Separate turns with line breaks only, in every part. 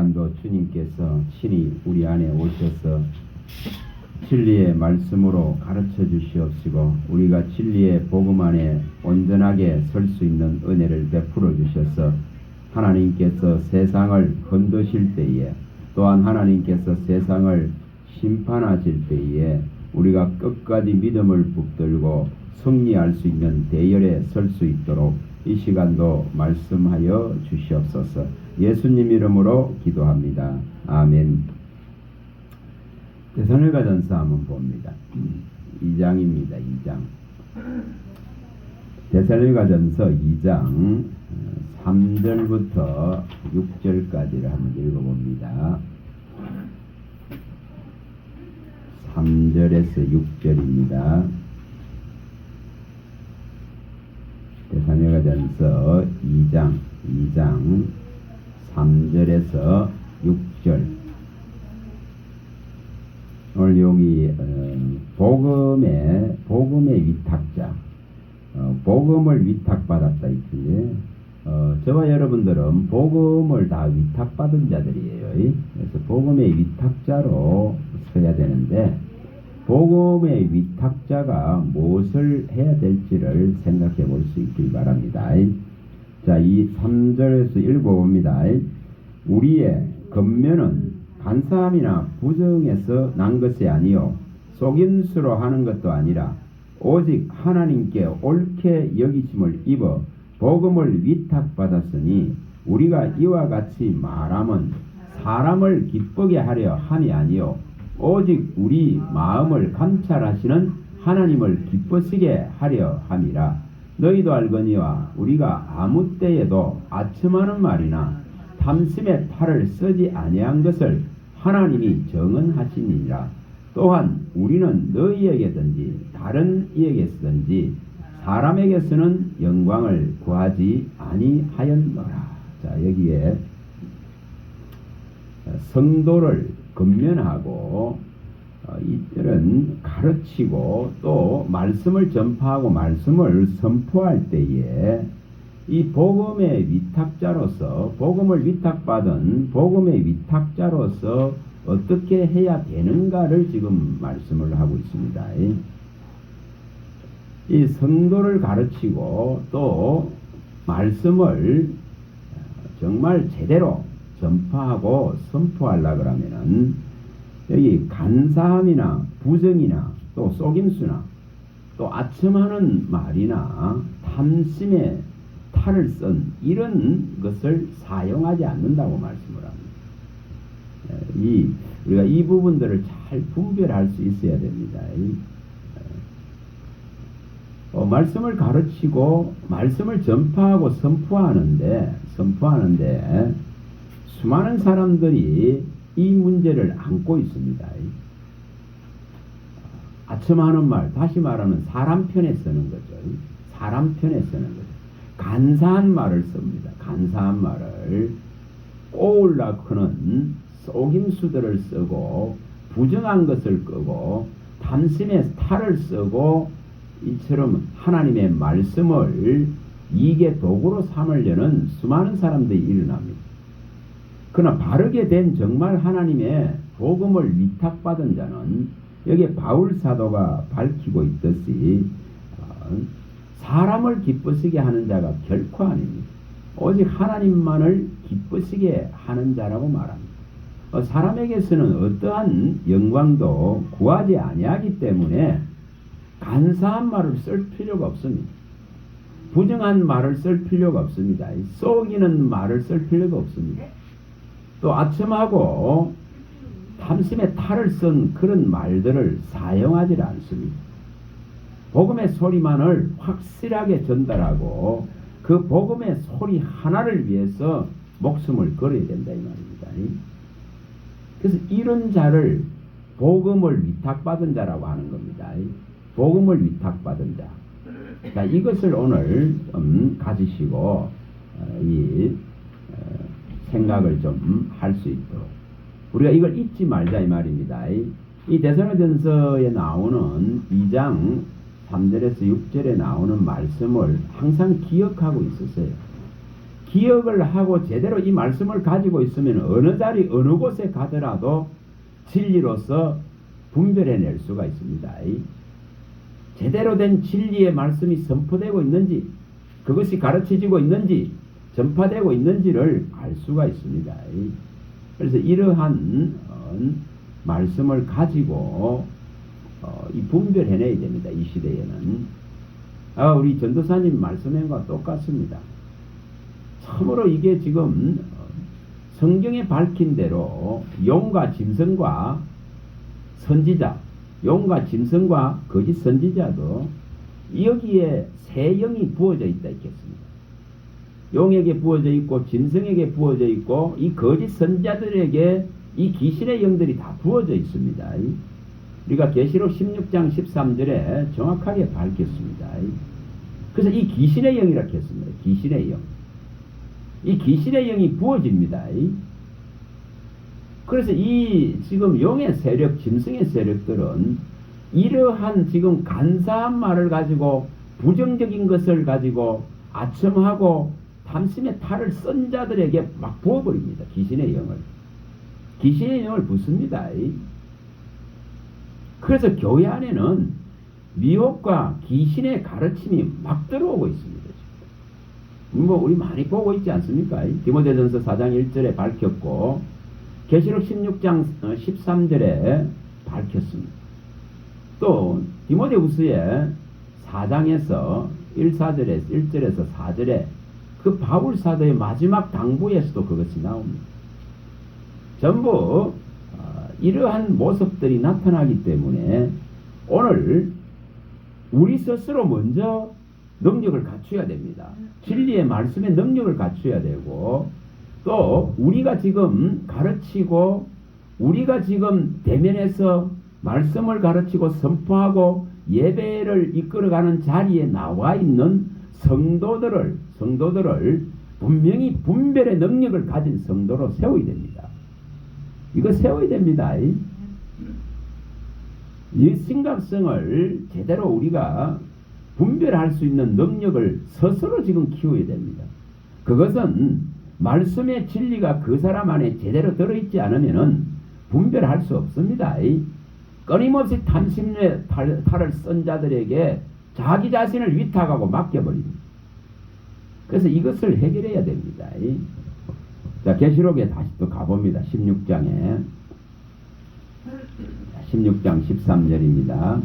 시간도 주님께서 친히 우리 안에 오셔서 진리의 말씀으로 가르쳐 주시옵시고 우리가 진리의 복음 안에 온전하게 설 수 있는 은혜를 베풀어 주셔서 하나님께서 세상을 건드실 때에 또한 하나님께서 세상을 심판하실 때에 우리가 끝까지 믿음을 붙들고 승리할 수 있는 대열에 설 수 있도록 이 시간도 말씀하여 주시옵소서. 예수님 이름으로 기도합니다. 아멘. 데살로니가전서 한번 봅니다. 2장입니다. 2장. 데살로니가전서 2장 3절부터 6절까지를 한번 읽어봅니다. 3절에서 6절입니다. 데살로니가전서 2장 3절에서 6절. 오늘 여기 복음의 위탁자, 복음을 위탁받았다 이렇게. 저와 여러분들은 복음을 다 위탁받은 자들이에요. 그래서 복음의 위탁자로 서야 되는데 복음의 위탁자가 무엇을 해야 될지를 생각해 볼 수 있길 바랍니다. 자, 이 3절에서 읽어봅니다. 우리의 겉면은 간사함이나 부정에서 난 것이 아니요 속임수로 하는 것도 아니라 오직 하나님께 옳게 여기심을 입어 복음을 위탁받았으니 우리가 이와 같이 말함은 사람을 기쁘게 하려 함이 아니요 오직 우리 마음을 감찰하시는 하나님을 기쁘시게 하려 함이라. 너희도 알거니와 우리가 아무 때에도 아첨하는 말이나 탐심의 탈을 쓰지 아니한 것을 하나님이 정언하시니라. 또한 우리는 너희에게든지 다른 이에게든지 사람에게서는 영광을 구하지 아니하였노라. 자, 여기에 성도를 건면하고 이들은 가르치고 또 말씀을 전파하고 말씀을 선포할 때에 이 복음의 위탁자로서 복음을 위탁받은 복음의 위탁자로서 어떻게 해야 되는가를 지금 말씀을 하고 있습니다. 이 성도를 가르치고 또 말씀을 정말 제대로 전파하고 선포하려고 그러면은 여기 간사함이나 부정이나 또 속임수나 또 아첨하는 말이나 탐심의 탈을 쓴 이런 것을 사용하지 않는다고 말씀을 합니다. 우리가 이 부분들을 잘 분별할 수 있어야 됩니다. 말씀을 가르치고 말씀을 전파하고 선포하는데 수많은 사람들이 이 문제를 안고 있습니다. 아첨하는 말, 다시 말하면 사람 편에 쓰는 거죠. 사람 편에 쓰는 거죠. 간사한 말을 씁니다. 간사한 말을 꼬울라 크는 속임수들을 쓰고 부정한 것을 끄고 탐심의 탈을 쓰고 이처럼 하나님의 말씀을 이익의 도구로 삼으려는 수많은 사람들이 일어납니다. 그러나 바르게 된 정말 하나님의 복음을 위탁받은 자는 여기에 바울 사도가 밝히고 있듯이 사람을 기쁘시게 하는 자가 결코 아닙니다. 오직 하나님만을 기쁘시게 하는 자라고 말합니다. 사람에게서는 어떠한 영광도 구하지 아니하기 때문에 간사한 말을 쓸 필요가 없습니다. 부정한 말을 쓸 필요가 없습니다. 속이는 말을 쓸 필요가 없습니다. 또 아첨하고 탐심의 탈을 쓴 그런 말들을 사용하지 않습니다. 복음의 소리만을 확실하게 전달하고 그 복음의 소리 하나를 위해서 목숨을 걸어야 된다 이 말입니다. 그래서 이런 자를 복음을 위탁받은 자라고 하는 겁니다. 복음을 위탁받은 자. 자, 이것을 오늘 가지시고 이 생각을 좀 할 수 있도록 우리가 이걸 잊지 말자 이 말입니다. 이 데살로니가전서에 나오는 2장 3절에서 6절에 나오는 말씀을 항상 기억하고 있으세요. 기억을 하고 제대로 이 말씀을 가지고 있으면 어느 자리 어느 곳에 가더라도 진리로서 분별해낼 수가 있습니다. 제대로 된 진리의 말씀이 선포되고 있는지, 그것이 가르쳐지고 있는지, 전파되고 있는지를 알 수가 있습니다. 그래서 이러한 말씀을 가지고 이 분별해내야 됩니다. 이 시대에는. 우리 전도사님 말씀한 것과 똑같습니다. 참으로 이게 지금 성경에 밝힌 대로 용과 짐승과 선지자, 용과 짐승과 거짓 선지자도 여기에 세 영이 부어져 있다 있겠습니다. 용에게 부어져 있고 짐승에게 부어져 있고 이 거짓 선지자들에게 이 귀신의 영들이 다 부어져 있습니다. 우리가 계시록 16장 13절에 정확하게 밝혔습니다. 그래서 이 귀신의 영이라고 했습니다. 귀신의 영. 이 귀신의 영이 부어집니다. 그래서 이 지금 용의 세력, 짐승의 세력들은 이러한 지금 간사한 말을 가지고 부정적인 것을 가지고 아첨하고 탐심의 탈을 쓴 자들에게 막 부어버립니다. 귀신의 영을. 귀신의 영을 붓습니다. 그래서 교회 안에는 미혹과 귀신의 가르침이 막 들어오고 있습니다. 우리 많이 보고 있지 않습니까? 디모데전서 4장 1절에 밝혔고 계시록 16장 13절에 밝혔습니다. 또 디모데후서에 4장에서 1절에서 4절에 그 바울 사도의 마지막 당부에서도 그것이 나옵니다. 전부 이러한 모습들이 나타나기 때문에 오늘 우리 스스로 먼저 능력을 갖춰야 됩니다. 진리의 말씀의 능력을 갖춰야 되고 또 우리가 지금 가르치고 우리가 지금 대면에서 말씀을 가르치고 선포하고 예배를 이끌어가는 자리에 나와 있는 성도들을 분명히 분별의 능력을 가진 성도로 세워야 됩니다. 이거 세워야 됩니다. 이 심각성을 제대로 우리가 분별할 수 있는 능력을 스스로 지금 키워야 됩니다. 그것은 말씀의 진리가 그 사람 안에 제대로 들어있지 않으면 분별할 수 없습니다. 끊임없이 탐심의 탈을 쓴 자들에게 자기 자신을 위탁하고 맡겨버립니다. 그래서 이것을 해결해야 됩니다. 자, 계시록에 다시 또 가봅니다. 16장에 16장 13절입니다.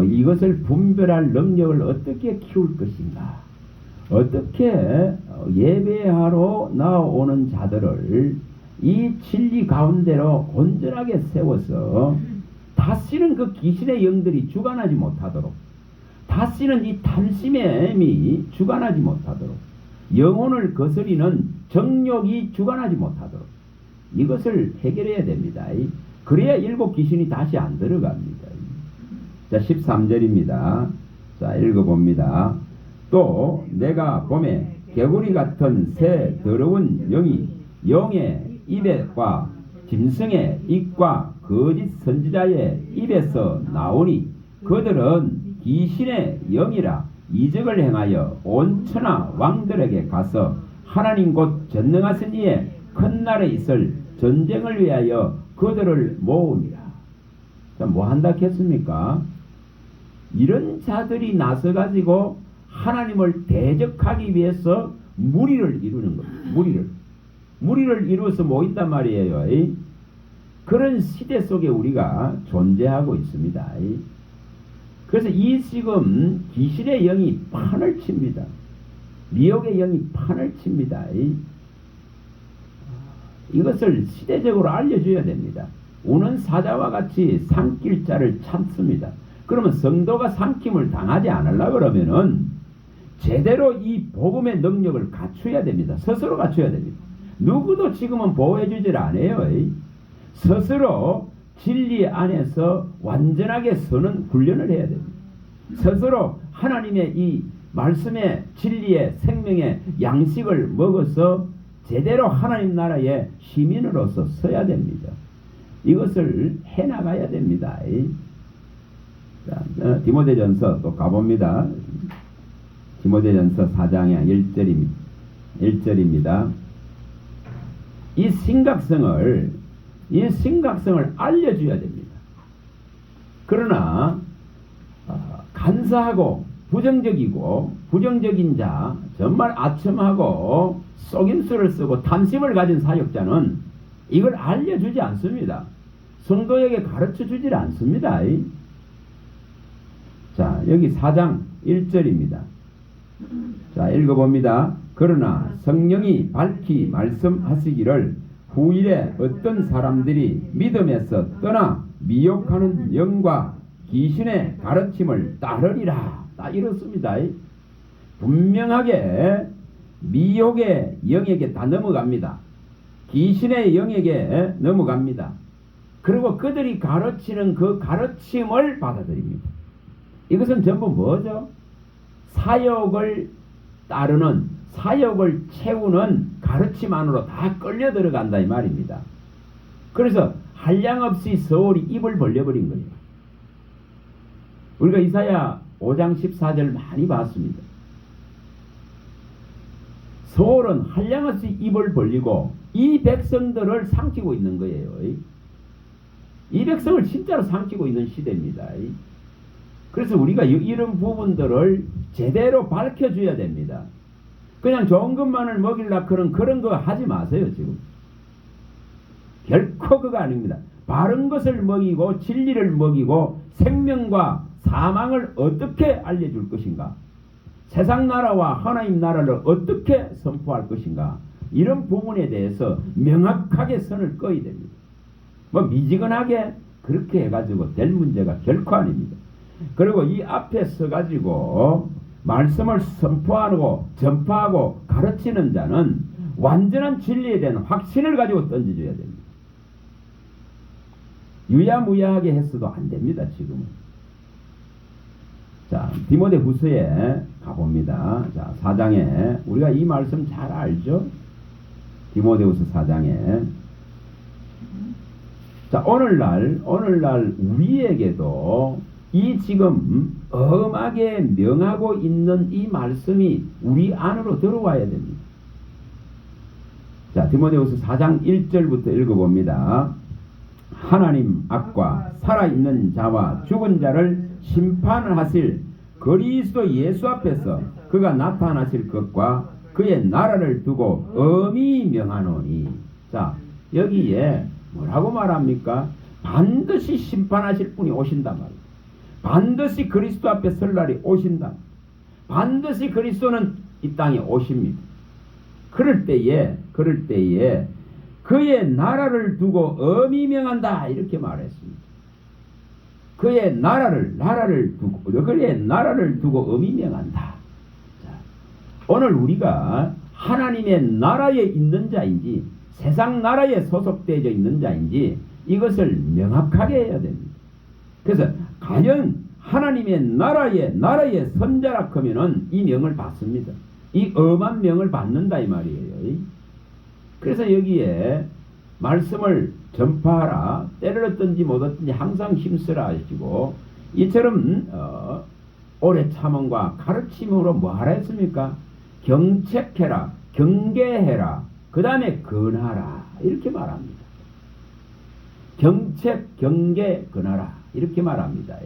이것을 분별할 능력을 어떻게 키울 것인가? 어떻게 예배하러 나오는 자들을 이 진리 가운데로 온전하게 세워서 다시는 그 귀신의 영들이 주관하지 못하도록, 다시는 이 탐심의 주관하지 못하도록, 영혼을 거스리는 정욕이 주관하지 못하도록 이것을 해결해야 됩니다. 그래야 일곱 귀신이 다시 안 들어갑니다. 자, 13절입니다. 자, 읽어봅니다. 또 내가 봄에 개구리 같은 새 더러운 영이 용의 입과 짐승의 입과 거짓 선지자의 입에서 나오니 그들은 귀신의 영이라 이적을 행하여 온 천하 왕들에게 가서 하나님 곧 전능하신 이의 큰 날에 있을 전쟁을 위하여 그들을 모으니라. 자, 뭐 한다 했습니까? 이런 자들이 나서가지고 하나님을 대적하기 위해서 무리를 이루는 겁니다. 무리를 이루어서 모인단 말이에요. 그런 시대 속에 우리가 존재하고 있습니다. 그래서 이 지금 귀신의 영이 판을 칩니다. 미혹의 영이 판을 칩니다. 이것을 시대적으로 알려줘야 됩니다. 우는 사자와 같이 삼킬 자를 찾습니다. 그러면 성도가 삼킴을 당하지 않으려고 그러면은 제대로 이 복음의 능력을 갖춰야 됩니다. 스스로 갖춰야 됩니다. 누구도 지금은 보호해주질 않아요. 스스로 진리 안에서 완전하게 서는 훈련을 해야 됩니다. 스스로 하나님의 이 말씀의 진리의 생명의 양식을 먹어서 제대로 하나님 나라의 시민으로서 서야 됩니다. 이것을 해나가야 됩니다. 자, 디모데전서 또 가봅니다. 디모데전서 4장의 1절입니다. 이 심각성을 알려줘야 됩니다. 그러나 간사하고 부정적인 자, 정말 아첨하고 속임수를 쓰고 탐심을 가진 사역자는 이걸 알려주지 않습니다. 성도에게 가르쳐주지 않습니다. 자, 여기 4장 1절입니다. 자, 읽어봅니다. 그러나 성령이 밝히 말씀하시기를 후일에 어떤 사람들이 믿음에서 떠나 미혹하는 영과 귀신의 가르침을 따르리라. 딱 이렇습니다. 분명하게 미혹의 영에게 다 넘어갑니다. 귀신의 영에게 넘어갑니다. 그리고 그들이 가르치는 그 가르침을 받아들입니다. 이것은 전부 뭐죠? 사역을 따르는, 사역을 채우는 가르침 안으로 다 끌려 들어간다 이 말입니다. 그래서 한량없이 서울이 입을 벌려버린 거예요. 우리가 이사야 5장 14절 많이 봤습니다. 서울은 한량없이 입을 벌리고 이 백성들을 삼키고 있는 거예요. 이 백성을 진짜로 삼키고 있는 시대입니다. 그래서 우리가 이런 부분들을 제대로 밝혀줘야 됩니다. 그냥 좋은 것만을 먹이려고 그런 거 하지 마세요. 지금 결코 그거 아닙니다. 바른 것을 먹이고 진리를 먹이고 생명과 사망을 어떻게 알려줄 것인가, 세상 나라와 하나님 나라를 어떻게 선포할 것인가, 이런 부분에 대해서 명확하게 선을 꺼야 됩니다. 뭐 미지근하게 그렇게 해가지고 될 문제가 결코 아닙니다. 그리고 이 앞에 서가지고 말씀을 선포하고 전파하고 가르치는 자는 완전한 진리에 대한 확신을 가지고 던져줘야 됩니다. 유야무야하게 했어도 안 됩니다. 지금은. 자, 디모데 후서에 가봅니다. 자, 4장에 우리가 이 말씀 잘 알죠? 디모데 후서 4장에 자, 오늘날 우리에게도 이 지금 엄하게 명하고 있는 이 말씀이 우리 안으로 들어와야 됩니다. 자, 디모데후서 4장 1절부터 읽어봅니다. 하나님 앞과 살아있는 자와 죽은 자를 심판을 하실 그리스도 예수 앞에서 그가 나타나실 것과 그의 나라를 두고 엄히 명하노니. 자, 여기에 뭐라고 말합니까? 반드시 심판하실 분이 오신단 말이에요. 반드시 그리스도 앞에 설 날이 오신다. 반드시 그리스도는 이 땅에 오십니다. 그럴 때에 그의 나라를 두고 엄히 명한다 이렇게 말했습니다. 그의 나라를 두고 엄히 명한다. 자, 오늘 우리가 하나님의 나라에 있는 자인지 세상 나라에 소속되어 있는 자인지 이것을 명확하게 해야 됩니다. 그래서 과연 하나님의 나라의 선자라 하면은 이 명을 받습니다. 이 엄한 명을 받는다 이 말이에요. 그래서 여기에 말씀을 전파하라, 때를 얻든지 못 얻든지 항상 힘쓰라 하시고, 이처럼 오래 참음과 가르침으로 뭐 하라 했습니까? 경책해라, 경계해라, 그 다음에 근하라 이렇게 말합니다. 경책, 경계, 근하라 이렇게 말합니다.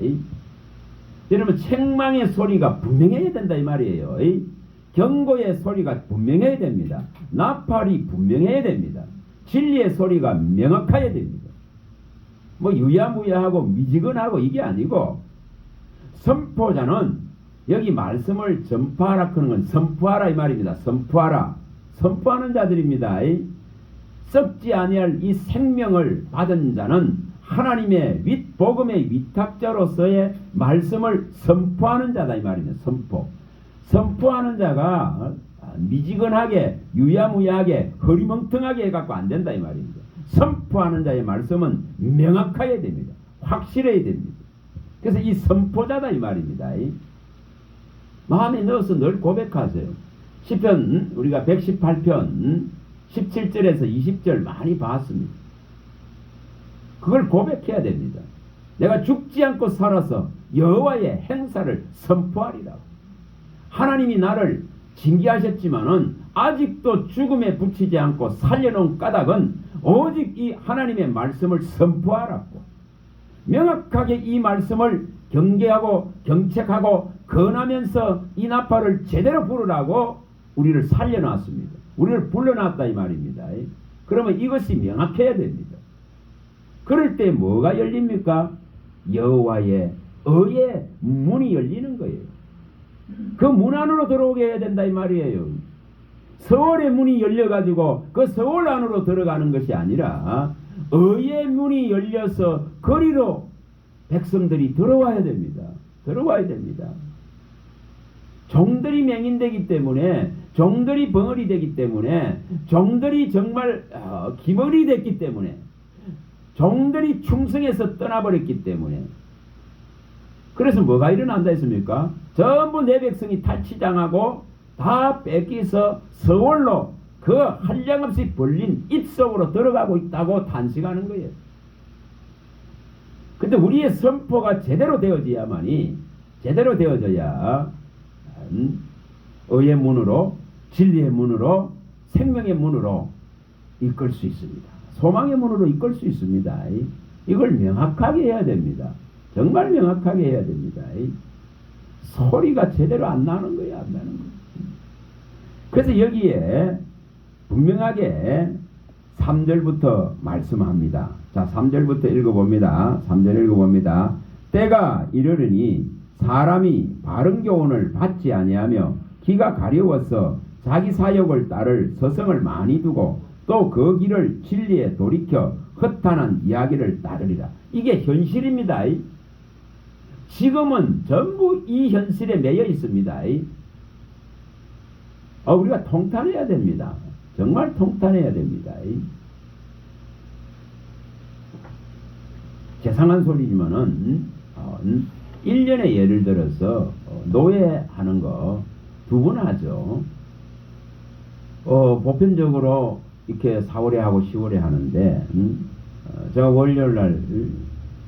여러분, 책망의 소리가 분명해야 된다 이 말이에요. 경고의 소리가 분명해야 됩니다. 나팔이 분명해야 됩니다. 진리의 소리가 명확해야 됩니다. 뭐 유야무야하고 미지근하고 이게 아니고, 선포자는 여기 말씀을 전파하라 하는 건 선포하라 이 말입니다. 선포하는 자들입니다. 썩지 아니할 이 생명을 받은 자는 하나님의 복음의 위탁자로서의 말씀을 선포하는 자다 이 말입니다. 선포하는 자가 미지근하게 유야무야하게 허리멍텅하게 해갖고 안 된다 이 말입니다. 선포하는 자의 말씀은 명확해야 됩니다. 확실해야 됩니다. 그래서 이 선포자다 이 말입니다. 마음에 넣어서 늘 고백하세요. 시편 우리가 118편 17절에서 20절 많이 봤습니다. 그걸 고백해야 됩니다. 내가 죽지 않고 살아서 여호와의 행사를 선포하리라. 하나님이 나를 징계하셨지만은 아직도 죽음에 붙이지 않고 살려놓은 까닭은 오직 이 하나님의 말씀을 선포하라고, 명확하게 이 말씀을 경계하고 경책하고 건하면서 이 나팔을 제대로 부르라고 우리를 살려놨습니다. 우리를 불러놨다 이 말입니다. 그러면 이것이 명확해야 됩니다. 그럴 때 뭐가 열립니까? 여호와의 의의 문이 열리는 거예요. 그 문 안으로 들어오게 해야 된다 이 말이에요. 서울의 문이 열려가지고 그 서울 안으로 들어가는 것이 아니라 의의 문이 열려서 거리로 백성들이 들어와야 됩니다. 들어와야 됩니다. 종들이 맹인되기 때문에, 종들이 벙어리 되기 때문에, 종들이 정말 기머리 됐기 때문에, 종들이 충성해서 떠나버렸기 때문에, 그래서 뭐가 일어난다 했습니까? 전부 내 백성이 탈취당하고 다 뺏기서 서울로 그 한량없이 벌린 입속으로 들어가고 있다고 탄식하는 거예요. 근데 우리의 선포가 제대로 되어져야만이, 제대로 되어져야 의의 문으로, 진리의 문으로, 생명의 문으로 이끌 수 있습니다. 소망의 문으로 이끌 수 있습니다. 이걸 명확하게 해야 됩니다. 정말 명확하게 해야 됩니다. 소리가 제대로 안 나는 거예요. 안 나는 거예요. 그래서 여기에 분명하게 3절부터 말씀합니다. 자, 3절부터 읽어봅니다. 3절 읽어봅니다. 때가 이르르니 사람이 바른 교훈을 받지 아니하며 기가 가려워서 자기 사욕을 따를 서성을 많이 두고 또 그 길을 진리에 돌이켜 허탄한 이야기를 따르리라. 이게 현실입니다. 지금은 전부 이 현실에 매여 있습니다. 우리가 통탄해야 됩니다. 정말 통탄해야 됩니다. 재상한 소리지만은 1년에 예를 들어서 노예하는 거 2번 하죠. 보편적으로 이렇게 4월에 하고 10월에 하는데 제가 월요일날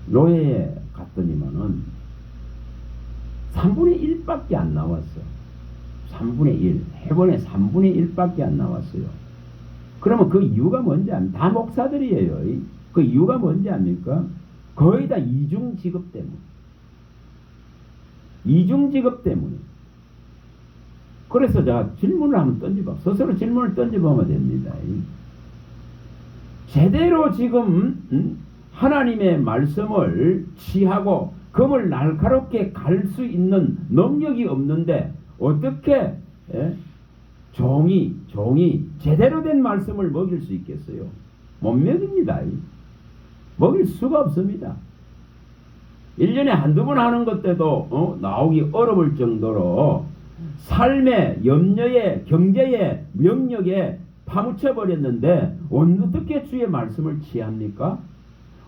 노예에 갔더니만은 3분의 1밖에 안 나왔어. 3분의 1. 해본에 3분의 1밖에 안 나왔어요. 그러면 그 이유가 뭔지 압니까? 다 목사들이에요. 그 이유가 뭔지 압니까? 거의 다 이중직업 때문에. 이중직업 때문에. 그래서 제가 질문을 한번 던져봐. 스스로 질문을 던져보면 됩니다. 제대로 지금 하나님의 말씀을 취하고 금을 날카롭게 갈 수 있는 능력이 없는데 어떻게 종이 제대로 된 말씀을 먹일 수 있겠어요? 못 먹입니다. 먹일 수가 없습니다. 1년에 한두 번 하는 것 때도 나오기 어려울 정도로 삶의 염려에 경제에 명령에 파묻혀버렸는데 어떻게 주의 말씀을 취합니까?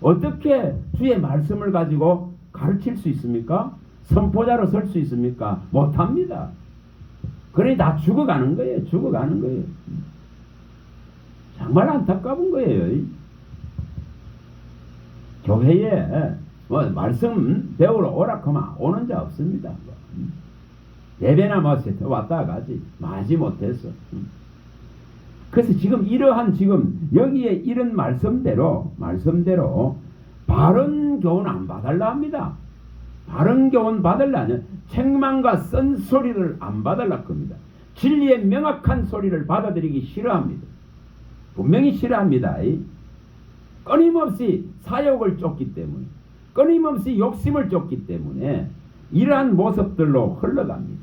어떻게 주의 말씀을 가지고 가르칠 수 있습니까? 선포자로 설 수 있습니까? 못합니다. 그러니 다 죽어가는 거예요. 죽어가는 거예요. 정말 안타까운 거예요. 교회에 말씀 배우러 오라카면 오는 자 없습니다. 예배나 왔다 가지. 마지 못해서. 그래서 지금 이러한 여기에 이런 말씀대로 바른 교훈 안 받으려 합니다. 바른 교훈 받으려면 책망과 쓴소리를 안 받으려 겁니다. 진리의 명확한 소리를 받아들이기 싫어합니다. 분명히 싫어합니다. 끊임없이 사욕을 쫓기 때문에, 끊임없이 욕심을 쫓기 때문에 이러한 모습들로 흘러갑니다.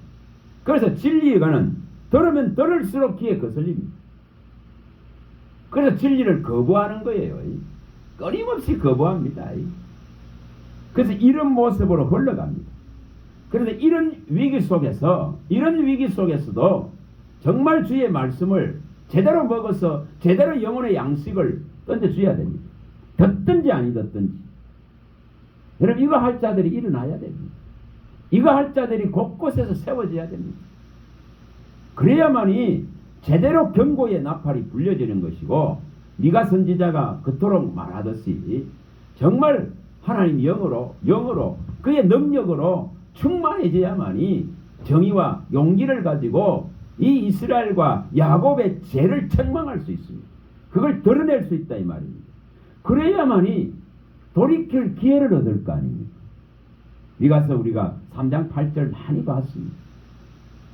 그래서 진리가는 들으면 들을수록 귀에 거슬립니다. 그래서 진리를 거부하는 거예요. 끊임없이 거부합니다. 그래서 이런 모습으로 흘러갑니다. 그래서 이런 위기 속에서도 정말 주의 말씀을 제대로 먹어서 제대로 영혼의 양식을 던져줘야 됩니다. 듣든지 아니 듣든지. 여러분, 이거 할 자들이 일어나야 됩니다. 이거 할 자들이 곳곳에서 세워져야 됩니다. 그래야만이 제대로 경고의 나팔이 불려지는 것이고, 미가 선지자가 그토록 말하듯이 정말 하나님 영으로 그의 능력으로 충만해져야만이 정의와 용기를 가지고 이 이스라엘과 야곱의 죄를 책망할 수 있습니다. 그걸 드러낼 수 있다 이 말입니다. 그래야만이 돌이킬 기회를 얻을 거 아닙니까? 미가서 우리가 3장 8절 많이 봤습니다.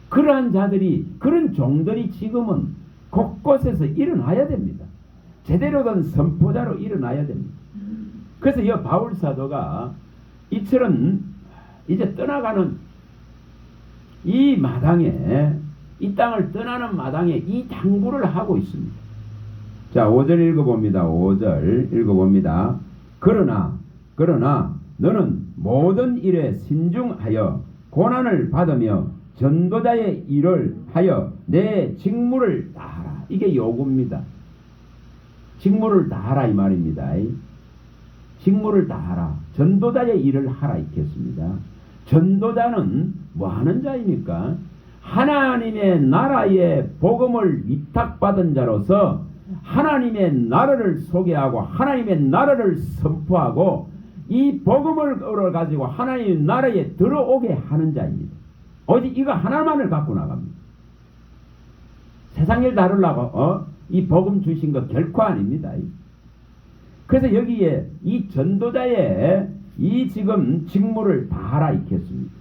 그러한 자들이, 그런 종들이 지금은 곳곳에서 일어나야 됩니다. 제대로 된 선포자로 일어나야 됩니다. 그래서 이 바울 사도가 이처럼 이제 떠나가는 이 마당에, 이 땅을 떠나는 마당에 이 당부를 하고 있습니다. 자, 5절 읽어봅니다. 5절 읽어봅니다. 그러나 너는 모든 일에 신중하여 고난을 받으며 전도자의 일을 하여 내 직무를 다하라. 이게 요구입니다. 직무를 다하라 이 말입니다. 직무를 다하라. 전도자의 일을 하라 있겠습니다. 전도자는 뭐 하는 자입니까? 하나님의 나라의 복음을 위탁받은 자로서 하나님의 나라를 소개하고 하나님의 나라를 선포하고 이 복음을 가지고 하나님의 나라에 들어오게 하는 자입니다. 오직 이거 하나만을 갖고 나갑니다. 세상 일 다루려고 이 복음 주신 거 결코 아닙니다. 그래서 여기에 이 전도자의 이 지금 직무를 다하라 있겠습니다.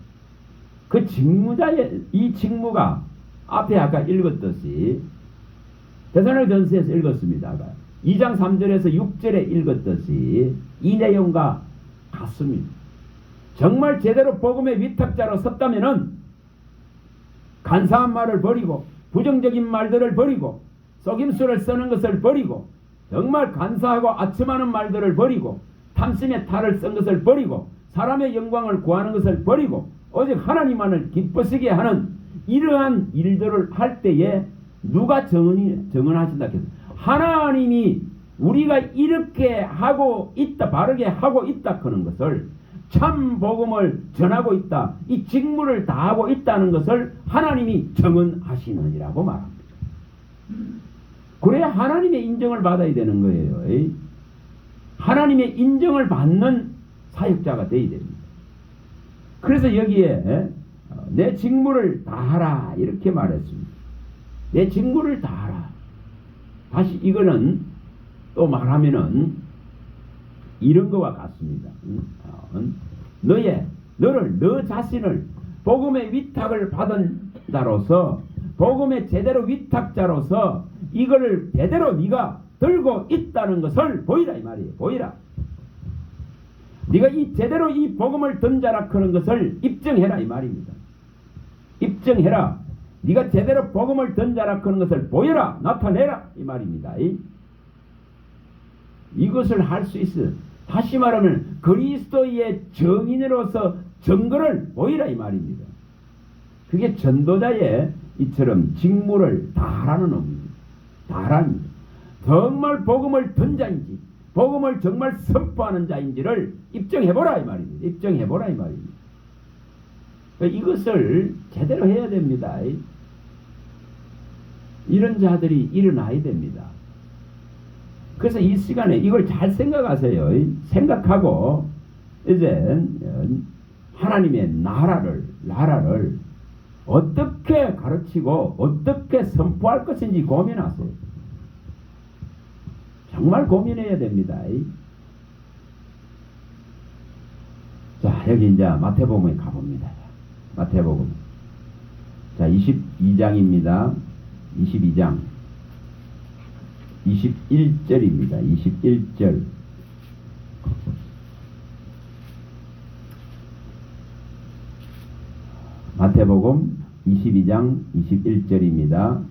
그 직무자의 이 직무가 앞에 아까 읽었듯이 데살로니가전서에서 읽었습니다. 아까 2장 3절에서 6절에 읽었듯이 이 내용과 같습니다. 정말 제대로 복음의 위탁자로 섰다면은 간사한 말을 버리고 부정적인 말들을 버리고 속임수를 쓰는 것을 버리고 정말 간사하고 아첨하는 말들을 버리고 탐심의 탈을 쓴 것을 버리고 사람의 영광을 구하는 것을 버리고 오직 하나님만을 기쁘시게 하는 이러한 일들을 할 때에 누가 정언하신다 했어요? 하나님이 우리가 이렇게 하고 있다, 바르게 하고 있다 하는 것을, 참 복음을 전하고 있다, 이 직무를 다하고 있다는 것을 하나님이 정언하시느니라고 말합니다. 그래야 하나님의 인정을 받아야 되는 거예요. 하나님의 인정을 받는 사역자가 되어야 됩니다. 그래서 여기에 내 직무를 다하라 이렇게 말했습니다. 내 직무를 다하라. 다시 이거는 또 말하면은 이런 것과 같습니다. 너 자신을 복음의 위탁을 받은 자로서, 복음의 제대로 위탁자로서 이거를 제대로 네가 들고 있다는 것을 보이라 이 말이에요. 보이라. 네가 이 제대로 이 복음을 든 자라 그런 것을 입증해라 이 말입니다. 입증해라. 네가 제대로 복음을 든 자라 그런 것을 보여라, 나타내라 이 말입니다. 이것을 할 수 있어. 다시 말하면 그리스도의 정인으로서 증거를 보이라 이 말입니다. 그게 전도자의 이처럼 직무를 다하라는 의미입니다. 다하라는 정말 복음을 든 자인지, 복음을 정말 선포하는 자인지를 입증해보라 이 말입니다. 입증해보라 이 말입니다. 이것을 제대로 해야 됩니다. 이런 자들이 일어나야 됩니다. 그래서 이 시간에 이걸 잘 생각하세요. 생각하고 이제 하나님의 나라를 어떻게 가르치고 어떻게 선포할 것인지 고민하세요. 정말 고민해야 됩니다. 자, 여기 이제 마태복음에 가봅니다. 마태복음. 자, 22장입니다. 22장. 21절입니다. 21절. 마태복음 22장 21절입니다.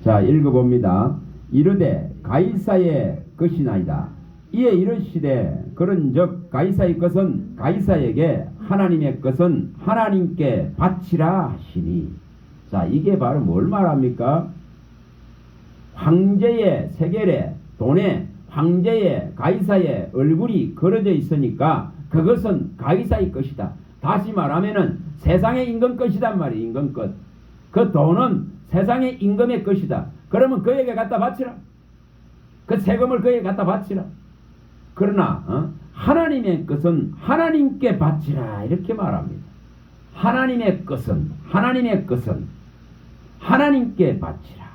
자, 읽어봅니다. 이르되 가이사의 것이나이다. 이에 이르시되 그런즉 가이사의 것은 가이사에게, 하나님의 것은 하나님께 바치라 하시니. 자, 이게 바로 뭘 말합니까? 황제의 세겔에, 돈에 황제의 가이사의 얼굴이 그려져 있으니까 그것은 가이사의 것이다. 다시 말하면은 세상의 임금 것이단 말이에요. 임금 것. 그 돈은 세상의 임금의 것이다. 그러면 그에게 갖다 바치라. 그 세금을 그에게 갖다 바치라. 그러나 하나님의 것은 하나님께 바치라 이렇게 말합니다. 하나님의 것은 하나님께 바치라.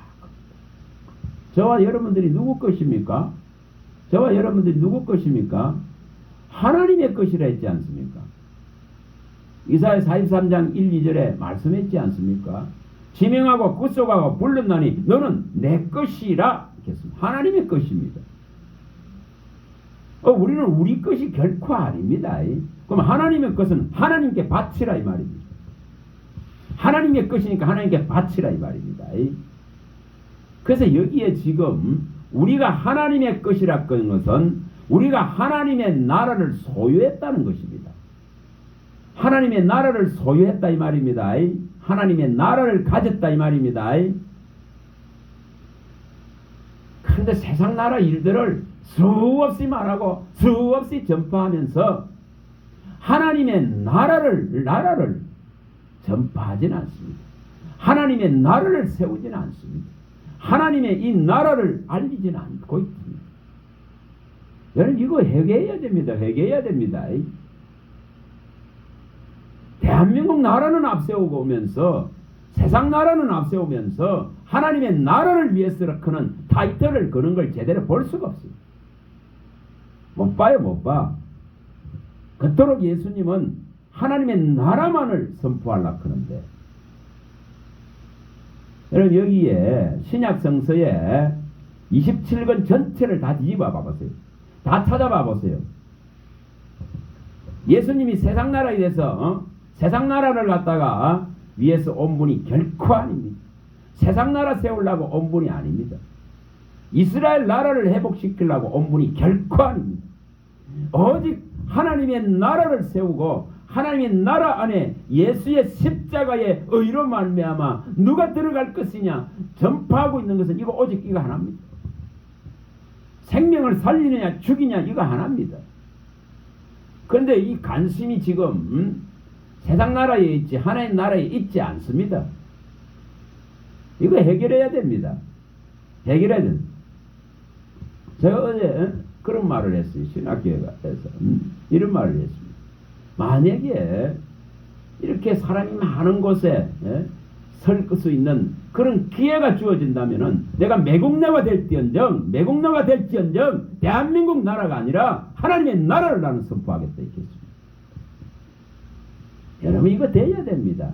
저와 여러분들이 누구 것입니까? 저와 여러분들이 누구 것입니까? 하나님의 것이라 했지 않습니까? 이사야 43장 1, 2절에 말씀했지 않습니까? 지명하고 구속하고 불렀나니 너는 내 것이라 했습니다. 하나님의 것입니다. 우리는 우리 것이 결코 아닙니다. 그럼 하나님의 것은 하나님께 바치라 이 말입니다. 하나님의 것이니까 하나님께 바치라 이 말입니다. 그래서 여기에 지금 우리가 하나님의 것이라 는 것은 우리가 하나님의 나라를 소유했다는 것입니다. 하나님의 나라를 소유했다 이 말입니다. 하나님의 나라를 가졌다 이 말입니다. 그런데 세상 나라 일들을 수없이 말하고 수없이 전파하면서 하나님의 나라를 전파하지는 않습니다. 하나님의 나라를 세우지는 않습니다. 하나님의 이 나라를 알리지는 않고 있습니다. 여러분 이거 회개해야 됩니다. 회개해야 됩니다. 대한민국 나라는 앞세우고 오면서 세상 나라는 앞세우면서 하나님의 나라를 위해서 그는 타이틀을 거는 걸 제대로 볼 수가 없습니다. 못 봐요, 못 봐. 그토록 예수님은 하나님의 나라만을 선포하려고 하는데 여러분 여기에 신약 성서에 27권 전체를 다 뒤집어 봐보세요. 다 찾아봐 보세요. 예수님이 세상 나라에 대해서 세상 나라를 갖다가 위해서 온 분이 결코 아닙니다. 세상 나라 세우려고 온 분이 아닙니다. 이스라엘 나라를 회복시키려고 온 분이 결코 아닙니다. 오직 하나님의 나라를 세우고 하나님의 나라 안에 예수의 십자가의 의로 말미암아 누가 들어갈 것이냐 전파하고 있는 것은 이거 오직 이거 하나입니다. 생명을 살리느냐 죽이냐 이거 하나입니다. 그런데 이 관심이 지금 세상 나라에 있지 하나님 나라에 있지 않습니다. 이거 해결해야 됩니다. 해결해야 됩니다. 제가 어제 그런 말을 했어요. 신학교에서 이런 말을 했습니다. 만약에 이렇게 사람이 많은 곳에 설 수 있는 그런 기회가 주어진다면은 내가 매국노가 될지언정 대한민국 나라가 아니라 하나님의 나라를 나는 선포하겠다 이랬습니다. 여러분 이거 돼야 됩니다.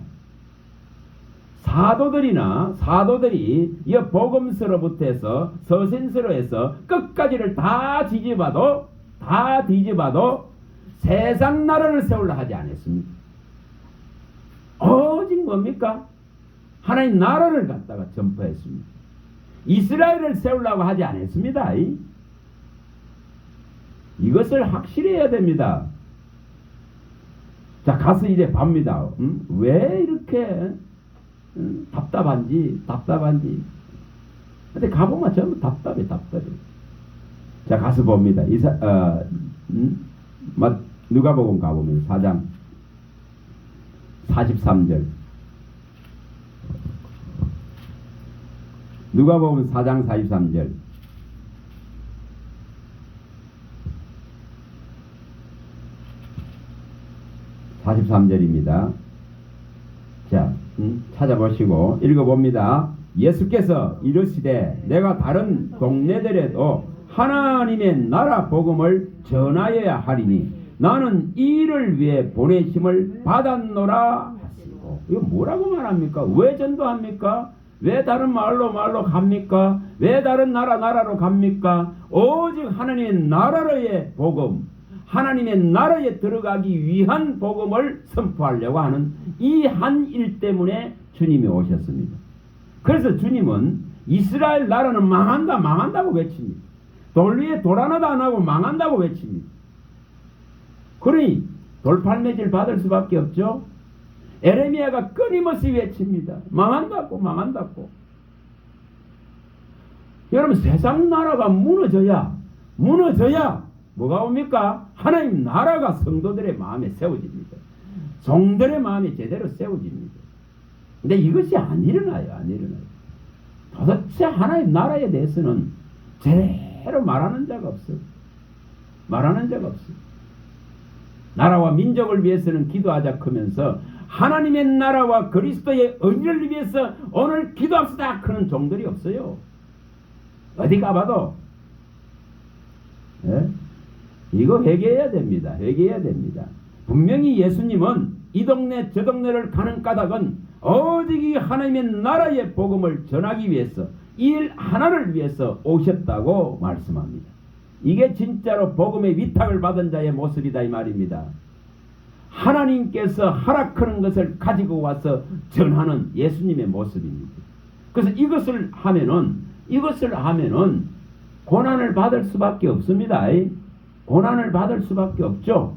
사도들이 이 복음서로부터 해서 서신서로 해서 끝까지를 다 뒤집어도 세상 나라를 세우려 하지 않았습니다. 오직 뭡니까? 하나님 나라를 갖다가 전파했습니다. 이스라엘을 세우려고 하지 않았습니다. 이것을 확실해야 됩니다. 자, 가서 이제 봅니다. 왜 이렇게 답답한지. 근데 가보면 전부 답답해. 자, 가서 봅니다. 누가복음 가보면 4장 43절. 누가복음 4장 43절. 자, 찾아보시고 읽어봅니다. 예수께서 이르시되 내가 다른 동네들에도 하나님의 나라 복음을 전하여야 하리니 나는 이 일을 위해 보내심을 받았노라 하시고. 이거 뭐라고 말합니까? 왜 전도합니까? 왜 다른 마을로 갑니까? 왜 다른 나라로 갑니까? 오직 하나님의 나라의 복음, 하나님의 나라에 들어가기 위한 복음을 선포하려고 하는 이 한 일 때문에 주님이 오셨습니다. 그래서 주님은 이스라엘 나라는 망한다고 외칩니다. 돌 위에 돌 하나도 안 하고 망한다고 외칩니다. 그러니 돌팔매질 받을 수밖에 없죠. 에레미야가 끊임없이 외칩니다. 망한다고. 여러분 세상 나라가 무너져야 뭐가 옵니까? 하나님 나라가 성도들의 마음에 세워집니다. 종들의 마음에 제대로 세워집니다. 근데 이것이 안 일어나요. 도대체 하나님 나라에 대해서는 제대로 말하는 자가 없어요. 말하는 적 없어요. 나라와 민족을 위해서는 기도하자 하면서 하나님의 나라와 그리스도의 의를 위해서 오늘 기도합시다 그런 종들이 없어요. 어디 가봐도. 예? 이거 회개해야 됩니다. 회개해야 됩니다. 분명히 예수님은 이 동네 저 동네를 가는 까닭은 오직 이 하나님의 나라의 복음을 전하기 위해서 일 하나를 위해서 오셨다고 말씀합니다. 이게 진짜로 복음의 위탁을 받은 자의 모습이다 이 말입니다. 하나님께서 하락하는 것을 가지고 와서 전하는 예수님의 모습입니다. 그래서 이것을 하면은 고난을 받을 수밖에 없습니다. 고난을 받을 수밖에 없죠.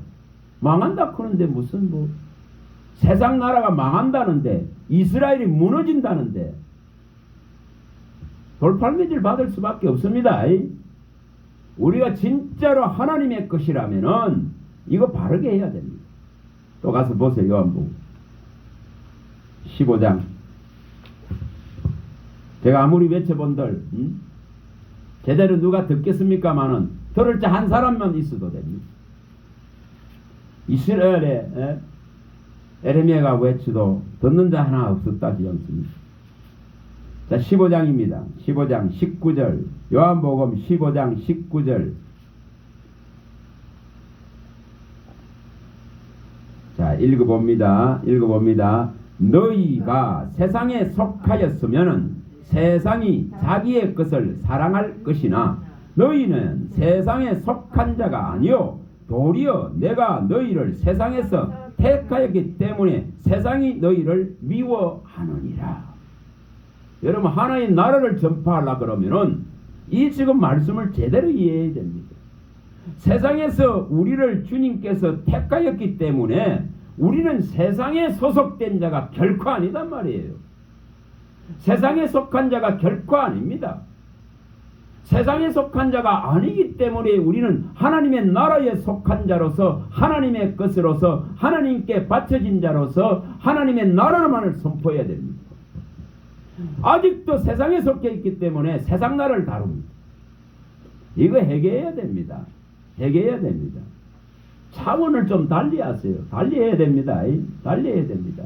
망한다 그러는데 무슨 뭐 세상 나라가 망한다는데 이스라엘이 무너진다는데 돌팔매질 받을 수밖에 없습니다. 우리가 진짜로 하나님의 것이라면은 이거 바르게 해야 됩니다. 또 가서 보세요. 요한복음 15장. 제가 아무리 외쳐본들 제대로 누가 듣겠습니까마는 들을 자 한 사람만 있어도 됩니다. 이스라엘에 에레미야가 외치도 듣는 자 하나 없었다지 않습니까? 자, 15장입니다. 15장 19절. 요한복음 15장 19절. 자, 읽어봅니다. 너희가 세상에 속하였으면은 세상이 자기의 것을 사랑할 것이나 너희는 세상에 속한 자가 아니요 도리어 내가 너희를 세상에서 택하였기 때문에 세상이 너희를 미워하느니라. 여러분 하나의 나라를 전파하려 그러면은 이 지금 말씀을 제대로 이해해야 됩니다. 세상에서 우리를 주님께서 택하였기 때문에 우리는 세상에 소속된 자가 결코 아니단 말이에요. 세상에 속한 자가 결코 아닙니다. 세상에 속한 자가 아니기 때문에 우리는 하나님의 나라에 속한 자로서 하나님의 것으로서 하나님께 바쳐진 자로서 하나님의 나라만을 선포해야 됩니다. 아직도 세상에 속해 있기 때문에 세상 나라를 다룹니다. 이거 회개해야 됩니다. 회개해야 됩니다. 차원을 좀 달리 하세요. 달리해야 됩니다. 달리해야 됩니다.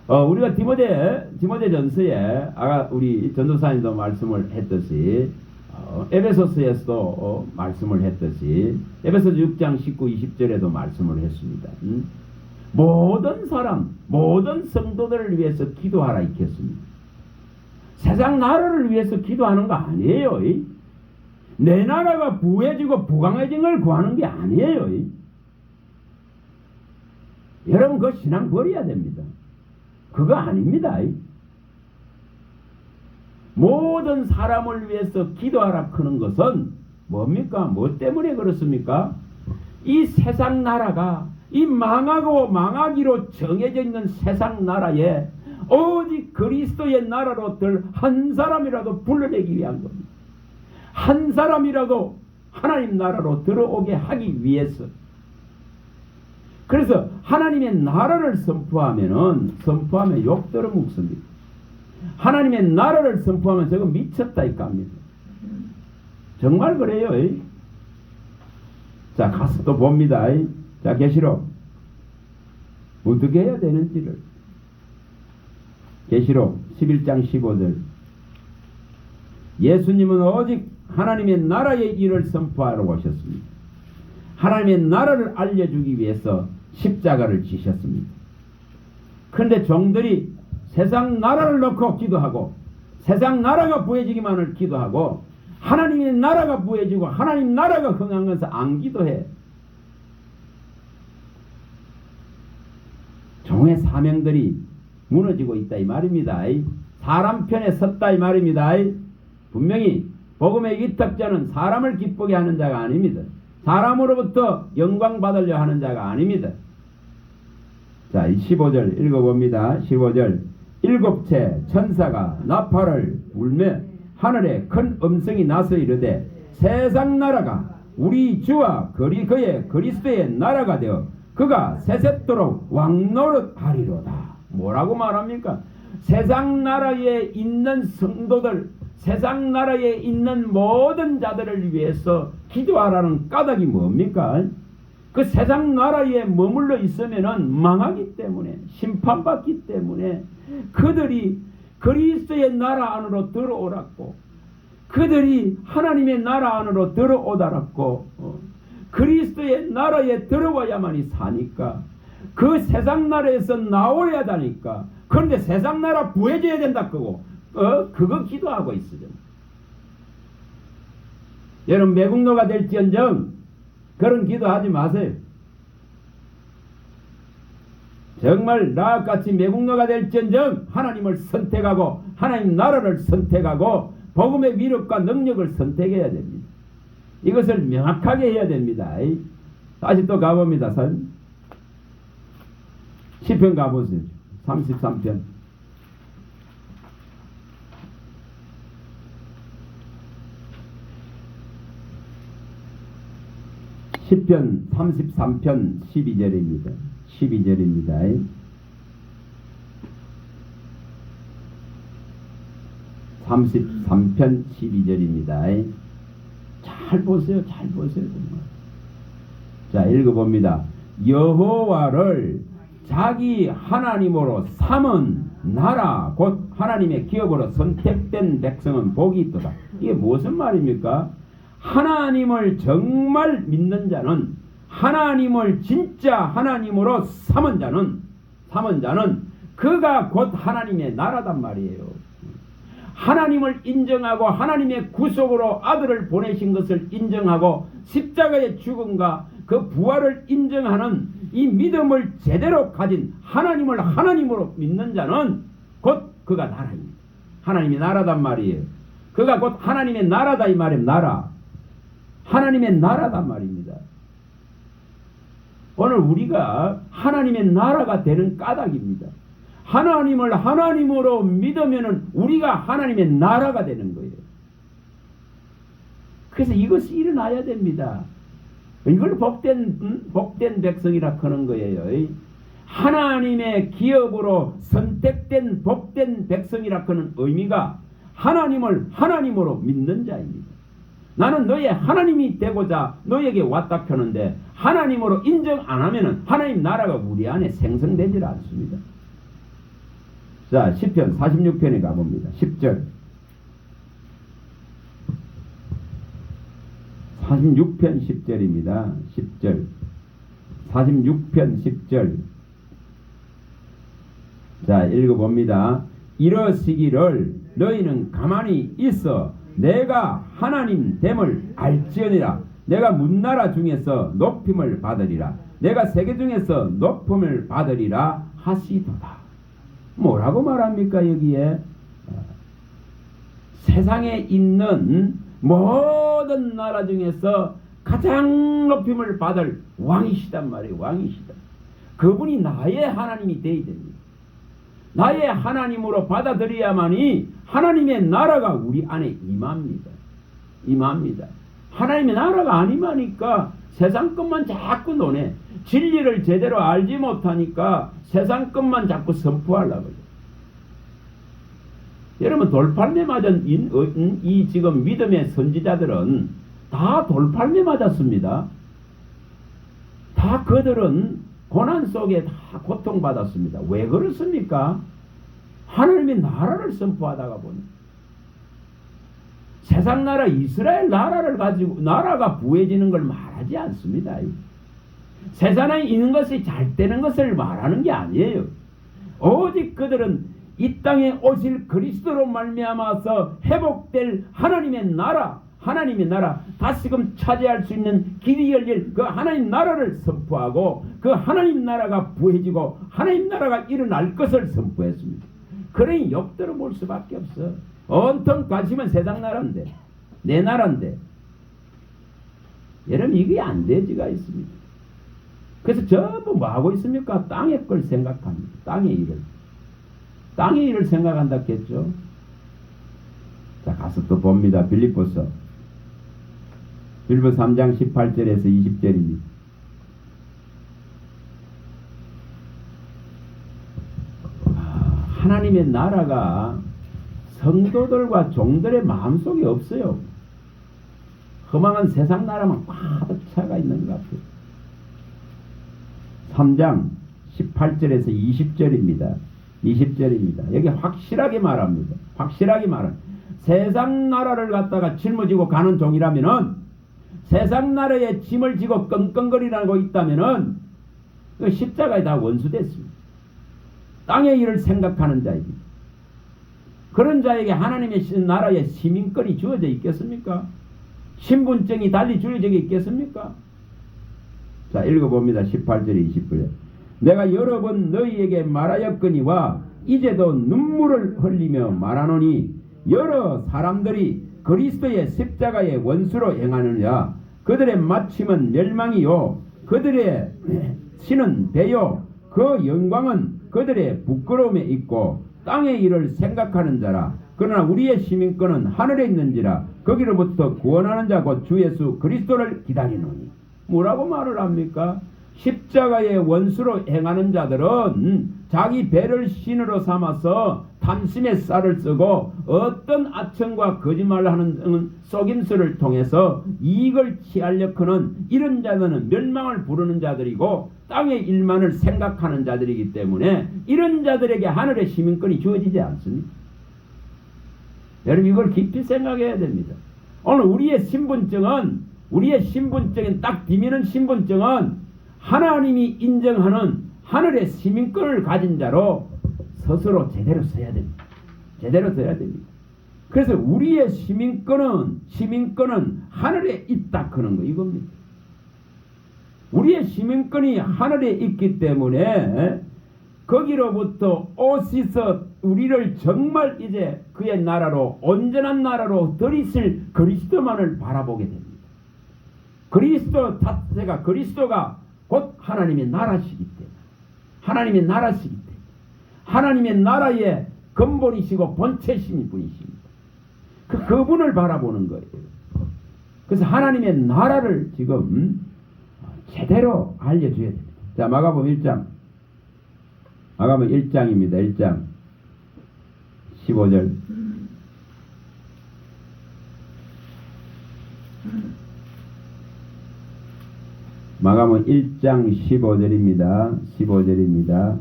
우리가 디모데전서에 아까 우리 전도사님도 말씀을 했듯이 에베소서에서도 말씀을 했듯이 에베소서 6장 19, 20절에도 말씀을 했습니다. 모든 사람, 모든 성도들을 위해서 기도하라 있겠습니다. 세상 나라를 위해서 기도하는 거 아니에요. 내 나라가 부해지고 부강해진 걸 구하는 게 아니에요. 여러분 그 신앙 버려야 됩니다. 그거 아닙니다. 모든 사람을 위해서 기도하라 하는 것은 뭡니까? 뭐 때문에 그렇습니까? 이 세상 나라가 이 망하고 망하기로 정해져 있는 세상 나라에 오직 그리스도의 나라로 들 한 사람이라도 불러내기 위한 겁니다. 한 사람이라도 하나님 나라로 들어오게 하기 위해서. 그래서 하나님의 나라를 선포하면 욕 들어 묵습니다. 하나님의 나라를 선포하면 저거 미쳤다 이까 합니다. 정말 그래요. 자, 가서 또 봅니다. 자, 계시록 어떻게 해야 되는지를. 계시록 11장 15절. 예수님은 오직 하나님의 나라의 일을 선포하러 오셨습니다. 하나님의 나라를 알려주기 위해서 십자가를 지셨습니다. 그런데 종들이 세상 나라를 놓고 기도하고 세상 나라가 부해지기만을 기도하고 하나님의 나라가 부해지고 하나님 나라가 흥하면서 안 기도해. 종의 사명들이 무너지고 있다 이 말입니다. 사람 편에 섰다 이 말입니다. 분명히 복음의 위탁자는 사람을 기쁘게 하는 자가 아닙니다. 사람으로부터 영광 받으려 하는 자가 아닙니다. 자, 15절 읽어봅니다. 15절. 일곱째 천사가 나팔을 불며 하늘에 큰 음성이 나서 이르되 세상 나라가 우리 주와 그의 그리스도의 나라가 되어 그가 세세토록 왕노릇하리로다. 뭐라고 말합니까? 세상 나라에 있는 성도들, 세상 나라에 있는 모든 자들을 위해서 기도하라는 까닭이 뭡니까? 그 세상 나라에 머물러 있으면은 망하기 때문에, 심판받기 때문에 그들이 그리스도의 나라 안으로 들어오라고, 그들이 하나님의 나라 안으로 들어오다라고, 그리스도의 나라에 들어와야만이 사니까, 그 세상 나라에서 나와야 되니까. 그런데 세상 나라 부해져야 된다 그거 그거 기도하고 있어요. 여러분 매국노가 될지언정 그런 기도하지 마세요. 정말 나같이 매국노가 될지언정 하나님을 선택하고 하나님 나라를 선택하고 복음의 위력과 능력을 선택해야 됩니다. 이것을 명확하게 해야 됩니다. 다시 또 가봅니다. 시편 가보세요. 33편. 시편 33편 12절입니다. 12절입니다. 33편 12절입니다. 잘 보세요. 잘 보세요. 정말. 자, 읽어봅니다. 여호와를 자기 하나님으로 삼은 나라 곧 하나님의 기업으로 선택된 백성은 복이 있도다. 이게 무슨 말입니까? 하나님을 정말 믿는 자는, 하나님을 진짜 하나님으로 삼은 자는 그가 곧 하나님의 나라단 말이에요. 하나님을 인정하고 하나님의 구속으로 아들을 보내신 것을 인정하고 십자가의 죽음과 그 부활을 인정하는 이 믿음을 제대로 가진 하나님을 하나님으로 믿는 자는 곧 그가 나라입니다. 하나님의 나라단 말이에요. 그가 곧 하나님의 나라다 이 말이에요. 나라. 하나님의 나라단 말입니다. 오늘 우리가 하나님의 나라가 되는 까닭입니다. 하나님을 하나님으로 믿으면은 우리가 하나님의 나라가 되는 거예요. 그래서 이것이 일어나야 됩니다. 이걸 복된 백성이라 하는 거예요. 하나님의 기업으로 선택된 복된 백성이라 하는 의미가 하나님을 하나님으로 믿는 자입니다. 나는 너의 하나님이 되고자 너에게 왔다 펴는데 하나님으로 인정 안 하면은 하나님 나라가 우리 안에 생성되질 않습니다. 자, 시편 46편에 가봅니다. 10절. 46편 10절입니다. 10절. 46편 10절. 자, 읽어봅니다. 이러시기를 너희는 가만히 있어 내가 하나님 됨을 알지언니라. 내가 문나라 중에서 높임을 받으리라. 내가 세계 중에서 높임을 받으리라 하시도다. 뭐라고 말합니까 여기에? 세상에 있는 모든 나라 중에서 가장 높임을 받을 왕이시단 말이에요. 왕이시다. 그분이 나의 하나님이 되어야 됩니다. 나의 하나님으로 받아들여야만이 하나님의 나라가 우리 안에 임합니다. 임합니다. 하나님의 나라가 안 임하니까 세상 것만 자꾸 노네. 진리를 제대로 알지 못하니까 세상 것만 자꾸 선포하려고 해요. 여러분 돌팔매 맞은 이 지금 믿음의 선지자들은 다 돌팔매 맞았습니다. 다 그들은 고난 속에 다 고통받았습니다. 왜 그렇습니까? 하나님의 나라를 선포하다가 보니 세상 나라 이스라엘 나라를 가지고 나라가 부해지는 걸 말하지 않습니다. 세상에 있는 것이 잘 되는 것을 말하는 게 아니에요. 오직 그들은 이 땅에 오실 그리스도로 말미암아서 회복될 하나님의 나라 다시금 차지할 수 있는 길이 열릴 그 하나님 나라를 선포하고 그 하나님 나라가 부해지고 하나님 나라가 일어날 것을 선포했습니다. 그러니 욕들어 볼 수밖에 없어. 온통 관심은 세상 나라인데 내 나라인데 여러분 이게 안 되지가 있습니다. 그래서 전부 뭐 하고 있습니까? 땅의 걸 생각합니다. 땅의 일을 생각한다 했죠. 자, 가서 또 봅니다. 빌립보서 3장 18절에서 20절입니다. 하나님의 나라가 성도들과 종들의 마음속에 없어요. 허망한 세상 나라만 가득 차가 있는 것 같아요. 3장 18절에서 20절입니다. 20절입니다. 여기 확실하게 말합니다. 확실하게 말합니다. 세상 나라를 갖다가 짊어지고 가는 종이라면은, 세상 나라에 짐을 지고 끙끙거리고 있다면은 그 십자가에 다 원수됐습니다. 땅의 일을 생각하는 자입니다. 그런 자에게 하나님의 나라의 시민권이 주어져 있겠습니까? 신분증이 달리 주어져 있겠습니까? 자, 읽어봅니다. 18절에 20절에 내가 여러 번 너희에게 말하였거니와 이제도 눈물을 흘리며 말하노니 여러 사람들이 그리스도의 십자가의 원수로 행하느냐. 그들의 마침은 멸망이요 그들의 신은 배요 그 영광은 그들의 부끄러움에 있고 땅의 일을 생각하는 자라. 그러나 우리의 시민권은 하늘에 있는지라 거기로부터 구원하는 자 곧 주 예수 그리스도를 기다리노니. 뭐라고 말을 합니까? 십자가의 원수로 행하는 자들은 자기 배를 신으로 삼아서 탐심의 쌀을 쓰고 어떤 아첨과 거짓말을 하는 속임수를 통해서 이익을 취하려 하는 이런 자들은 멸망을 부르는 자들이고 땅의 일만을 생각하는 자들이기 때문에 이런 자들에게 하늘의 시민권이 주어지지 않습니다. 여러분 이걸 깊이 생각해야 됩니다. 오늘 우리의 신분증은 딱 뒤미는 신분증은 하나님이 인정하는 하늘의 시민권을 가진 자로 스스로 제대로 써야 됩니다. 제대로 써야 됩니다. 그래서 우리의 시민권은 하늘에 있다 그런 거 이겁니다. 우리의 시민권이 하늘에 있기 때문에 거기로부터 오시서 우리를 정말 이제 그의 나라로 온전한 나라로 들이실 그리스도만을 바라보게 됩니다. 그리스도 자체가 그리스도가 곧 하나님의 나라시기 때문에 하나님의 나라의 근본이시고 본체신 분이십니다. 그분을 바라보는 거예요. 그래서 하나님의 나라를 지금 제대로 알려줘야 됩니다. 자, 마가복음 1장 1장 15절 마가복음 1장 15절입니다.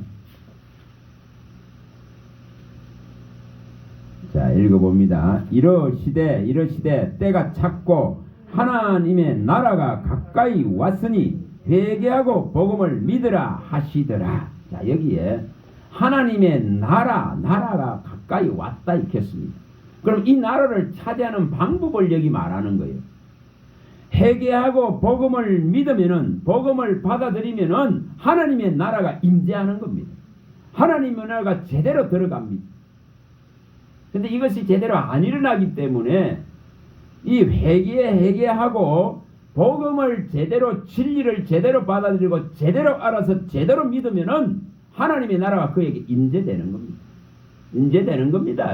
자, 읽어봅니다. 이러시되 때가 찼고 하나님의 나라가 가까이 왔으니 회개하고 복음을 믿으라 하시더라. 자, 여기에 하나님의 나라가 가까이 왔다 읽겠습니다. 그럼 이 나라를 차지하는 방법을 여기 말하는 거예요. 회개하고 복음을 믿으면은, 복음을 받아들이면은 하나님의 나라가 임재하는 겁니다. 하나님의 나라가 제대로 들어갑니다. 근데 이것이 제대로 안 일어나기 때문에 이 회개하고 복음을 제대로, 진리를 제대로 받아들이고 제대로 알아서 제대로 믿으면은 하나님의 나라가 그에게 임재되는 겁니다. 임재되는 겁니다.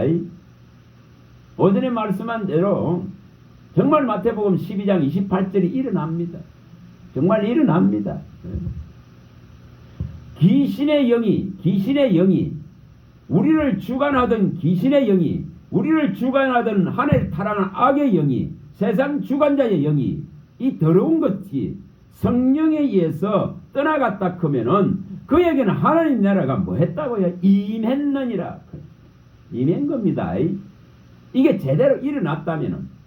오전에 말씀한 대로 정말 마태복음 12장 28절이 일어납니다. 정말 일어납니다. 귀신의 영이 우리를 주관하던 귀신의 영이, 우리를 주관하던 하늘 타락한 악의 영이, 세상 주관자의 영이, 이 더러운 것이 성령에 의해서 떠나갔다 하면은 그에게는 하나님 나라가 뭐 했다고요? 임했느니라. 임한 겁니다. 이게 제대로 일어났다면은.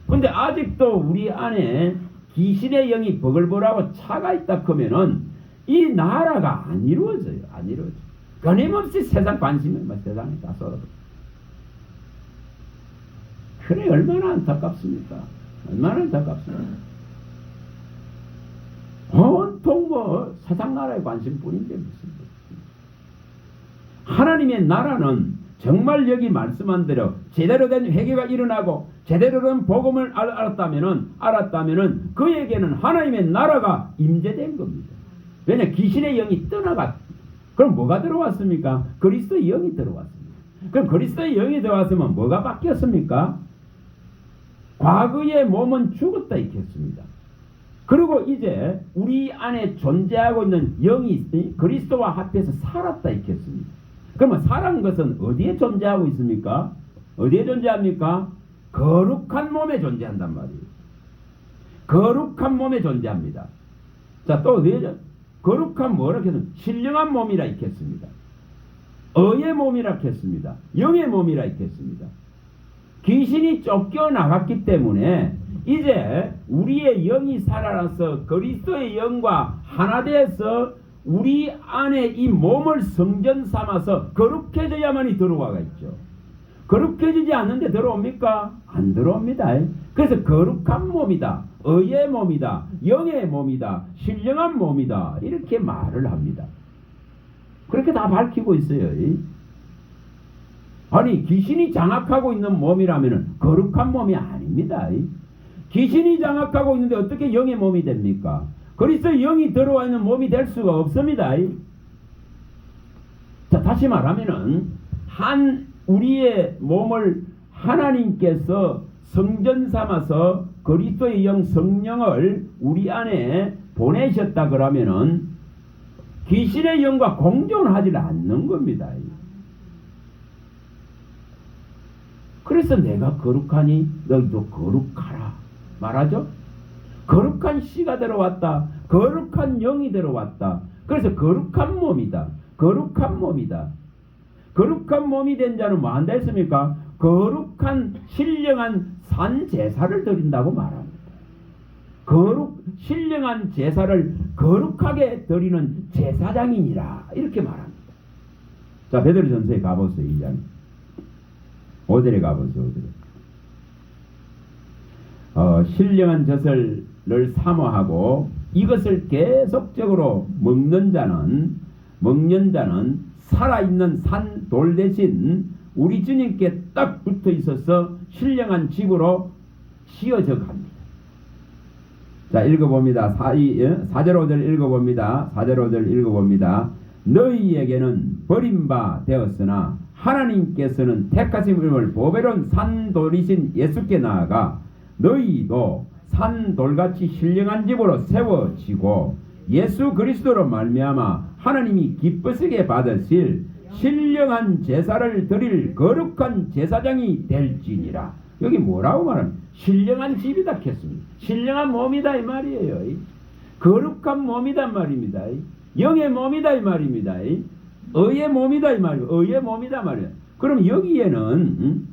근데 아직도 우리 안에 귀신의 영이 버글버글하고 차가 있다 하면은 이 나라가 안 이루어져요. 안 이루어져. 끊임없이 세상 관심이 세상에 다 쏟아져. 그래 얼마나 안타깝습니까? 얼마나 안타깝습니까? 온통 세상 나라에 관심뿐인데 무슨 하나님의 나라는 정말 여기 말씀한 대로 제대로 된 회개가 일어나고 제대로 된 복음을 알았다면은 그에게는 하나님의 나라가 임재된 겁니다. 왜냐 귀신의 영이 떠나갔. 그럼 뭐가 들어왔습니까? 그리스도의 영이 들어왔습니다. 그럼 그리스도의 영이 들어왔으면 뭐가 바뀌었습니까? 과거의 몸은 죽었다 있겠습니다. 그리고 이제 우리 안에 존재하고 있는 영이 그리스도와 합해서 살았다 있겠습니다. 그러면 살아난 것은 어디에 존재하고 있습니까? 어디에 존재합니까? 거룩한 몸에 존재한단 말이에요. 거룩한 몸에 존재합니다. 자, 또 거룩한 뭐라 했습니까? 신령한 몸이라 했습니다. 의의 몸이라 했습니다. 영의 몸이라 했습니다. 귀신이 쫓겨나갔기 때문에 이제 우리의 영이 살아나서 그리스도의 영과 하나 되어서 우리 안에 이 몸을 성전 삼아서 거룩해져야만이 들어와가 있죠. 거룩해지지 않는데 들어옵니까? 안 들어옵니다. 그래서 거룩한 몸이다, 의의 몸이다, 영의 몸이다, 신령한 몸이다, 이렇게 말을 합니다. 그렇게 다 밝히고 있어요. 아니, 귀신이 장악하고 있는 몸이라면 거룩한 몸이 아닙니다. 귀신이 장악하고 있는데 어떻게 영의 몸이 됩니까? 그리스도의 영이 들어와 있는 몸이 될 수가 없습니다. 자, 다시 말하면은 우리의 몸을 하나님께서 성전 삼아서 그리스도의 영 성령을 우리 안에 보내셨다 그러면은 귀신의 영과 공존하지 않는 겁니다. 그래서 내가 거룩하니 너희도 거룩하라 말하죠. 거룩한 씨가 들어왔다. 거룩한 영이 들어왔다. 그래서 거룩한 몸이다. 거룩한 몸이다. 거룩한 몸이 된 자는 뭐 한다 했습니까? 거룩한 신령한 산 제사를 드린다고 말합니다. 신령한 제사를 거룩하게 드리는 제사장이니라 이렇게 말합니다. 자, 베드로전서에 가보세요. 2장 5절에 가보세요. 5절에. 신령한 젖을 사모하고 이것을 계속적으로 먹는 자는 살아있는 산 돌 대신 우리 주님께 딱 붙어 있어서 신령한 집으로 씌어져 갑니다. 자, 읽어봅니다. 4절 5절 읽어봅니다. 4절 5절 읽어봅니다. 너희에게는 버림바 되었으나 하나님께서는 택하심을 보배로운 산돌이신 예수께 나아가 너희도 산돌같이 신령한 집으로 세워지고 예수 그리스도로 말미암아 하나님이 기쁘시게 받으실 신령한 제사를 드릴 거룩한 제사장이 될지니라. 여기 뭐라고 말하면 신령한 집이다 했습니다. 신령한 몸이다 이 말이에요. 거룩한 몸이다 말입니다. 영의 몸이다 이 말입니다. 의의 몸이다 이 말이에요. 의의 몸이다 말이에요. 그럼 여기에는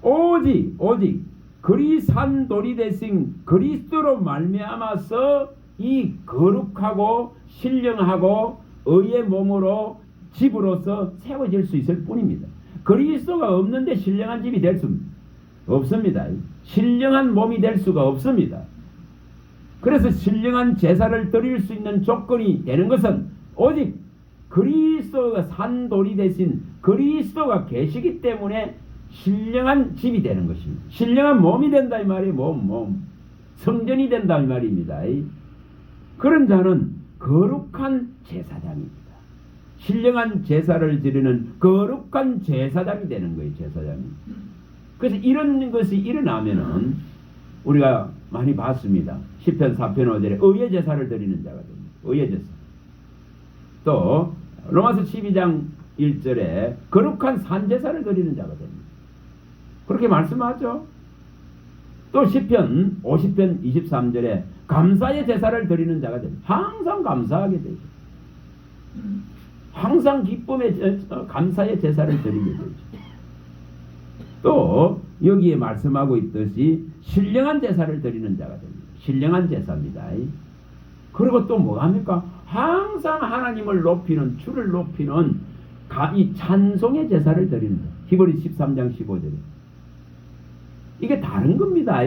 오직 그리산돌이 되신 그리스도로 말미암아서 이 거룩하고 신령하고 의의 몸으로 집으로서 세워질 수 있을 뿐입니다. 그리스도가 없는데 신령한 집이 될 수 없습니다. 신령한 몸이 될 수가 없습니다. 그래서 신령한 제사를 드릴 수 있는 조건이 되는 것은 오직 그리스도가 산돌이 되신 그리스도가 계시기 때문에 신령한 집이 되는 것입니다. 신령한 몸이 된다 이 말이에요. 몸 성전이 된다 이 말입니다. 그런 자는 거룩한 제사장입니다. 신령한 제사를 드리는 거룩한 제사장이 되는 거예요. 제사장이. 그래서 이런 것이 일어나면은 우리가 많이 봤습니다. 10편 4편 5절에 의의 제사를 드리는 자가 됩니다. 의의 제사. 또 로마서 12장 1절에 거룩한 산제사를 드리는 자가 됩니다. 그렇게 말씀하죠. 또 10편 50편 23절에 감사의 제사를 드리는 자가 됩니다. 항상 감사하게 되죠. 항상 기쁨의 감사의 제사를 드리게 되죠. 또 여기에 말씀하고 있듯이 신령한 제사를 드리는 자가 됩니다. 신령한 제사입니다. 그리고 또 뭐합니까? 항상 하나님을 높이는 주를 높이는 이 찬송의 제사를 드리는 자. 히브리 13장 15절에 이게 다른 겁니다.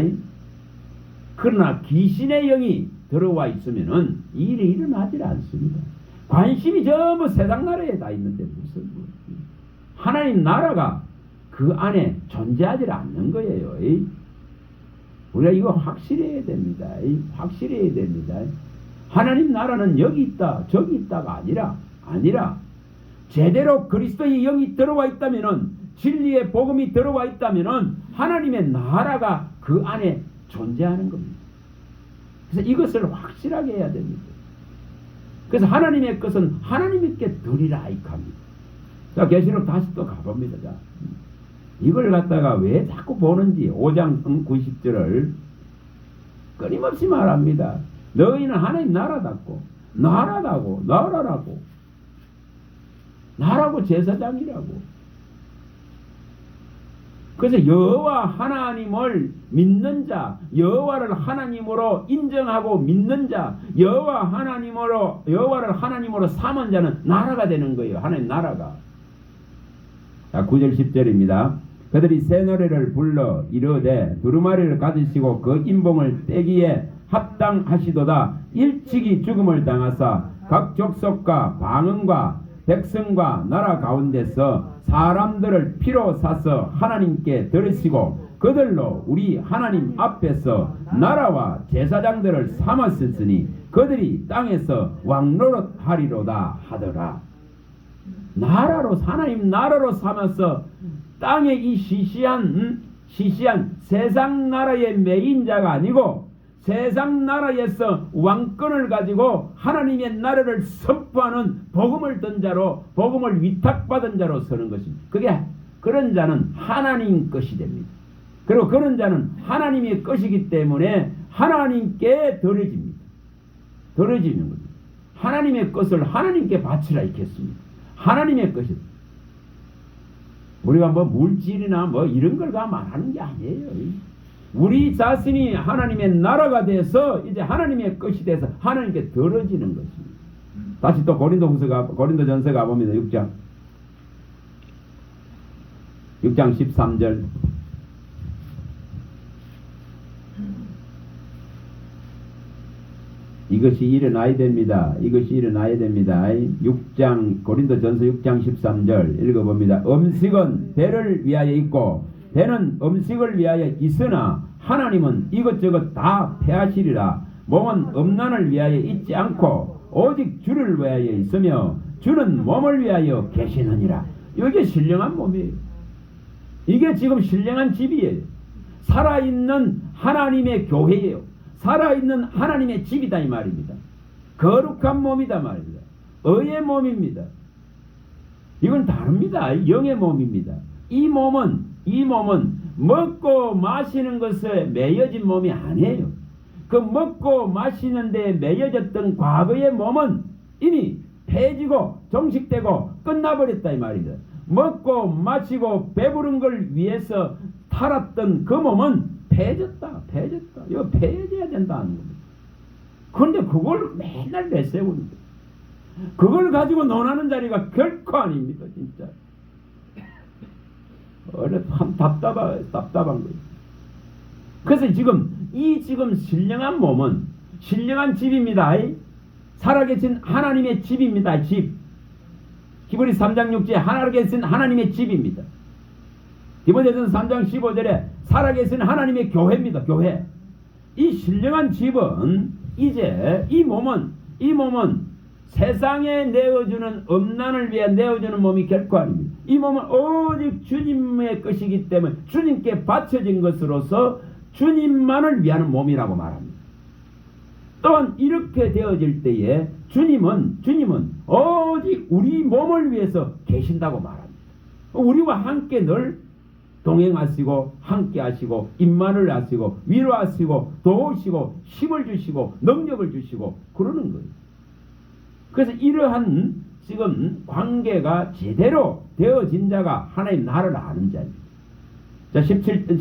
그러나 귀신의 영이 들어와 있으면은 이 일이 일어나지 않습니다. 관심이 전부 세상 나라에 다 있는데 무슨 하나님 나라가 그 안에 존재하지 않는 거예요. 우리가 이거 확실해야 됩니다. 확실해야 됩니다. 하나님 나라는 여기 있다 저기 있다가 아니라 제대로 그리스도의 영이 들어와 있다면은 진리의 복음이 들어와 있다면은 하나님의 나라가 그 안에 존재하는 겁니다. 그래서 이것을 확실하게 해야 됩니다. 그래서 하나님의 것은 하나님께 드리라 이합니다. 자, 계시록 다시 또 가봅니다. 자, 이걸 갖다가 왜 자꾸 보는지 5장 90절을 끊임없이 말합니다. 너희는 하나님 나라다고, 나라라고 제사장이라고. 그래서 여호와 하나님을 믿는 자, 여호와를 하나님으로 인정하고 믿는 자, 여호와를 하나님으로 삼은 자는 나라가 되는 거예요. 하나님 나라가. 자, 9절 10절입니다. 그들이 새 노래를 불러 이르되 두루마리를 가지시고 그 인봉을 떼기에 합당하시도다. 일찍이 죽음을 당하사 각 족속과 방언과 백성과 나라 가운데서 사람들을 피로 사서 하나님께 들으시고 그들로 우리 하나님 앞에서 나라와 제사장들을 삼았으니 그들이 땅에서 왕노릇하리로다 하더라. 나라로, 하나님 나라로 삼아서 땅의 이 시시한 세상 나라의 메인자가 아니고 세상 나라에서 왕권을 가지고 하나님의 나라를 선포하는 복음을 든 자로, 복음을 위탁받은 자로 서는 것입니다. 그런 자는 하나님 것이 됩니다. 그리고 그런 자는 하나님의 것이기 때문에 하나님께 드려집니다. 드려지는 겁니다. 하나님의 것을 하나님께 바치라 했습니다. 하나님의 것이. 우리가 뭐 물질이나 뭐 이런 걸 말하는 게 아니에요. 우리 자신이 하나님의 나라가 돼서 이제 하나님의 것이 돼서 하나님께 들어지는 것입니다. 다시 또 고린도전서 가봅니다. 6장 13절. 이것이 일어나야 됩니다. 고린도전서 6장 13절 읽어봅니다. 음식은 배를 위하여 있고 배는 음식을 위하여 있으나 하나님은 이것저것 다 패하시리라. 몸은 음란을 위하여 있지 않고 오직 주를 위하여 있으며 주는 몸을 위하여 계시느니라. 이게 신령한 몸이에요. 이게 지금 신령한 집이에요. 살아있는 하나님의 교회예요. 살아있는 하나님의 집이다 이 말입니다. 거룩한 몸이다 말입니다. 의의 몸입니다. 이건 다릅니다. 영의 몸입니다. 이 몸은 먹고 마시는 것에 매여진 몸이 아니에요. 그 먹고 마시는데 매여졌던 과거의 몸은 이미 폐지고 종식되고 끝나버렸다 이 말이다. 먹고 마시고 배부른 걸 위해서 살았던 그 몸은 폐졌다. 이거 폐해져야 된다는 겁니다. 그런데 그걸 맨날 내세우는데 그걸 가지고 논하는 자리가 결코 아닙니다. 진짜 참 답답한 거예요. 그래서 지금 신령한 몸은 신령한 집입니다. 살아계신 하나님의 집입니다. 집. 히브리서 3장 6절에 살아계신 하나님의 집입니다. 디모데전서 3장 15절에 살아계신 하나님의 교회입니다. 교회. 이 신령한 집은 이제 이 몸은 세상에 내어주는 음란을 위해 내어주는 몸이 결코 아닙니다. 이 몸은 오직 주님의 것이기 때문에 주님께 바쳐진 것으로서 주님만을 위하는 몸이라고 말합니다. 또한 이렇게 되어질 때에 주님은 오직 우리 몸을 위해서 계신다고 말합니다. 우리와 함께 늘 동행하시고 함께 하시고 임만을 하시고 위로하시고 도우시고 힘을 주시고 능력을 주시고 그러는 거예요. 그래서 이러한 지금 관계가 제대로 되어진 자가 하나님 나라를 아는 자입니다. 자, 19절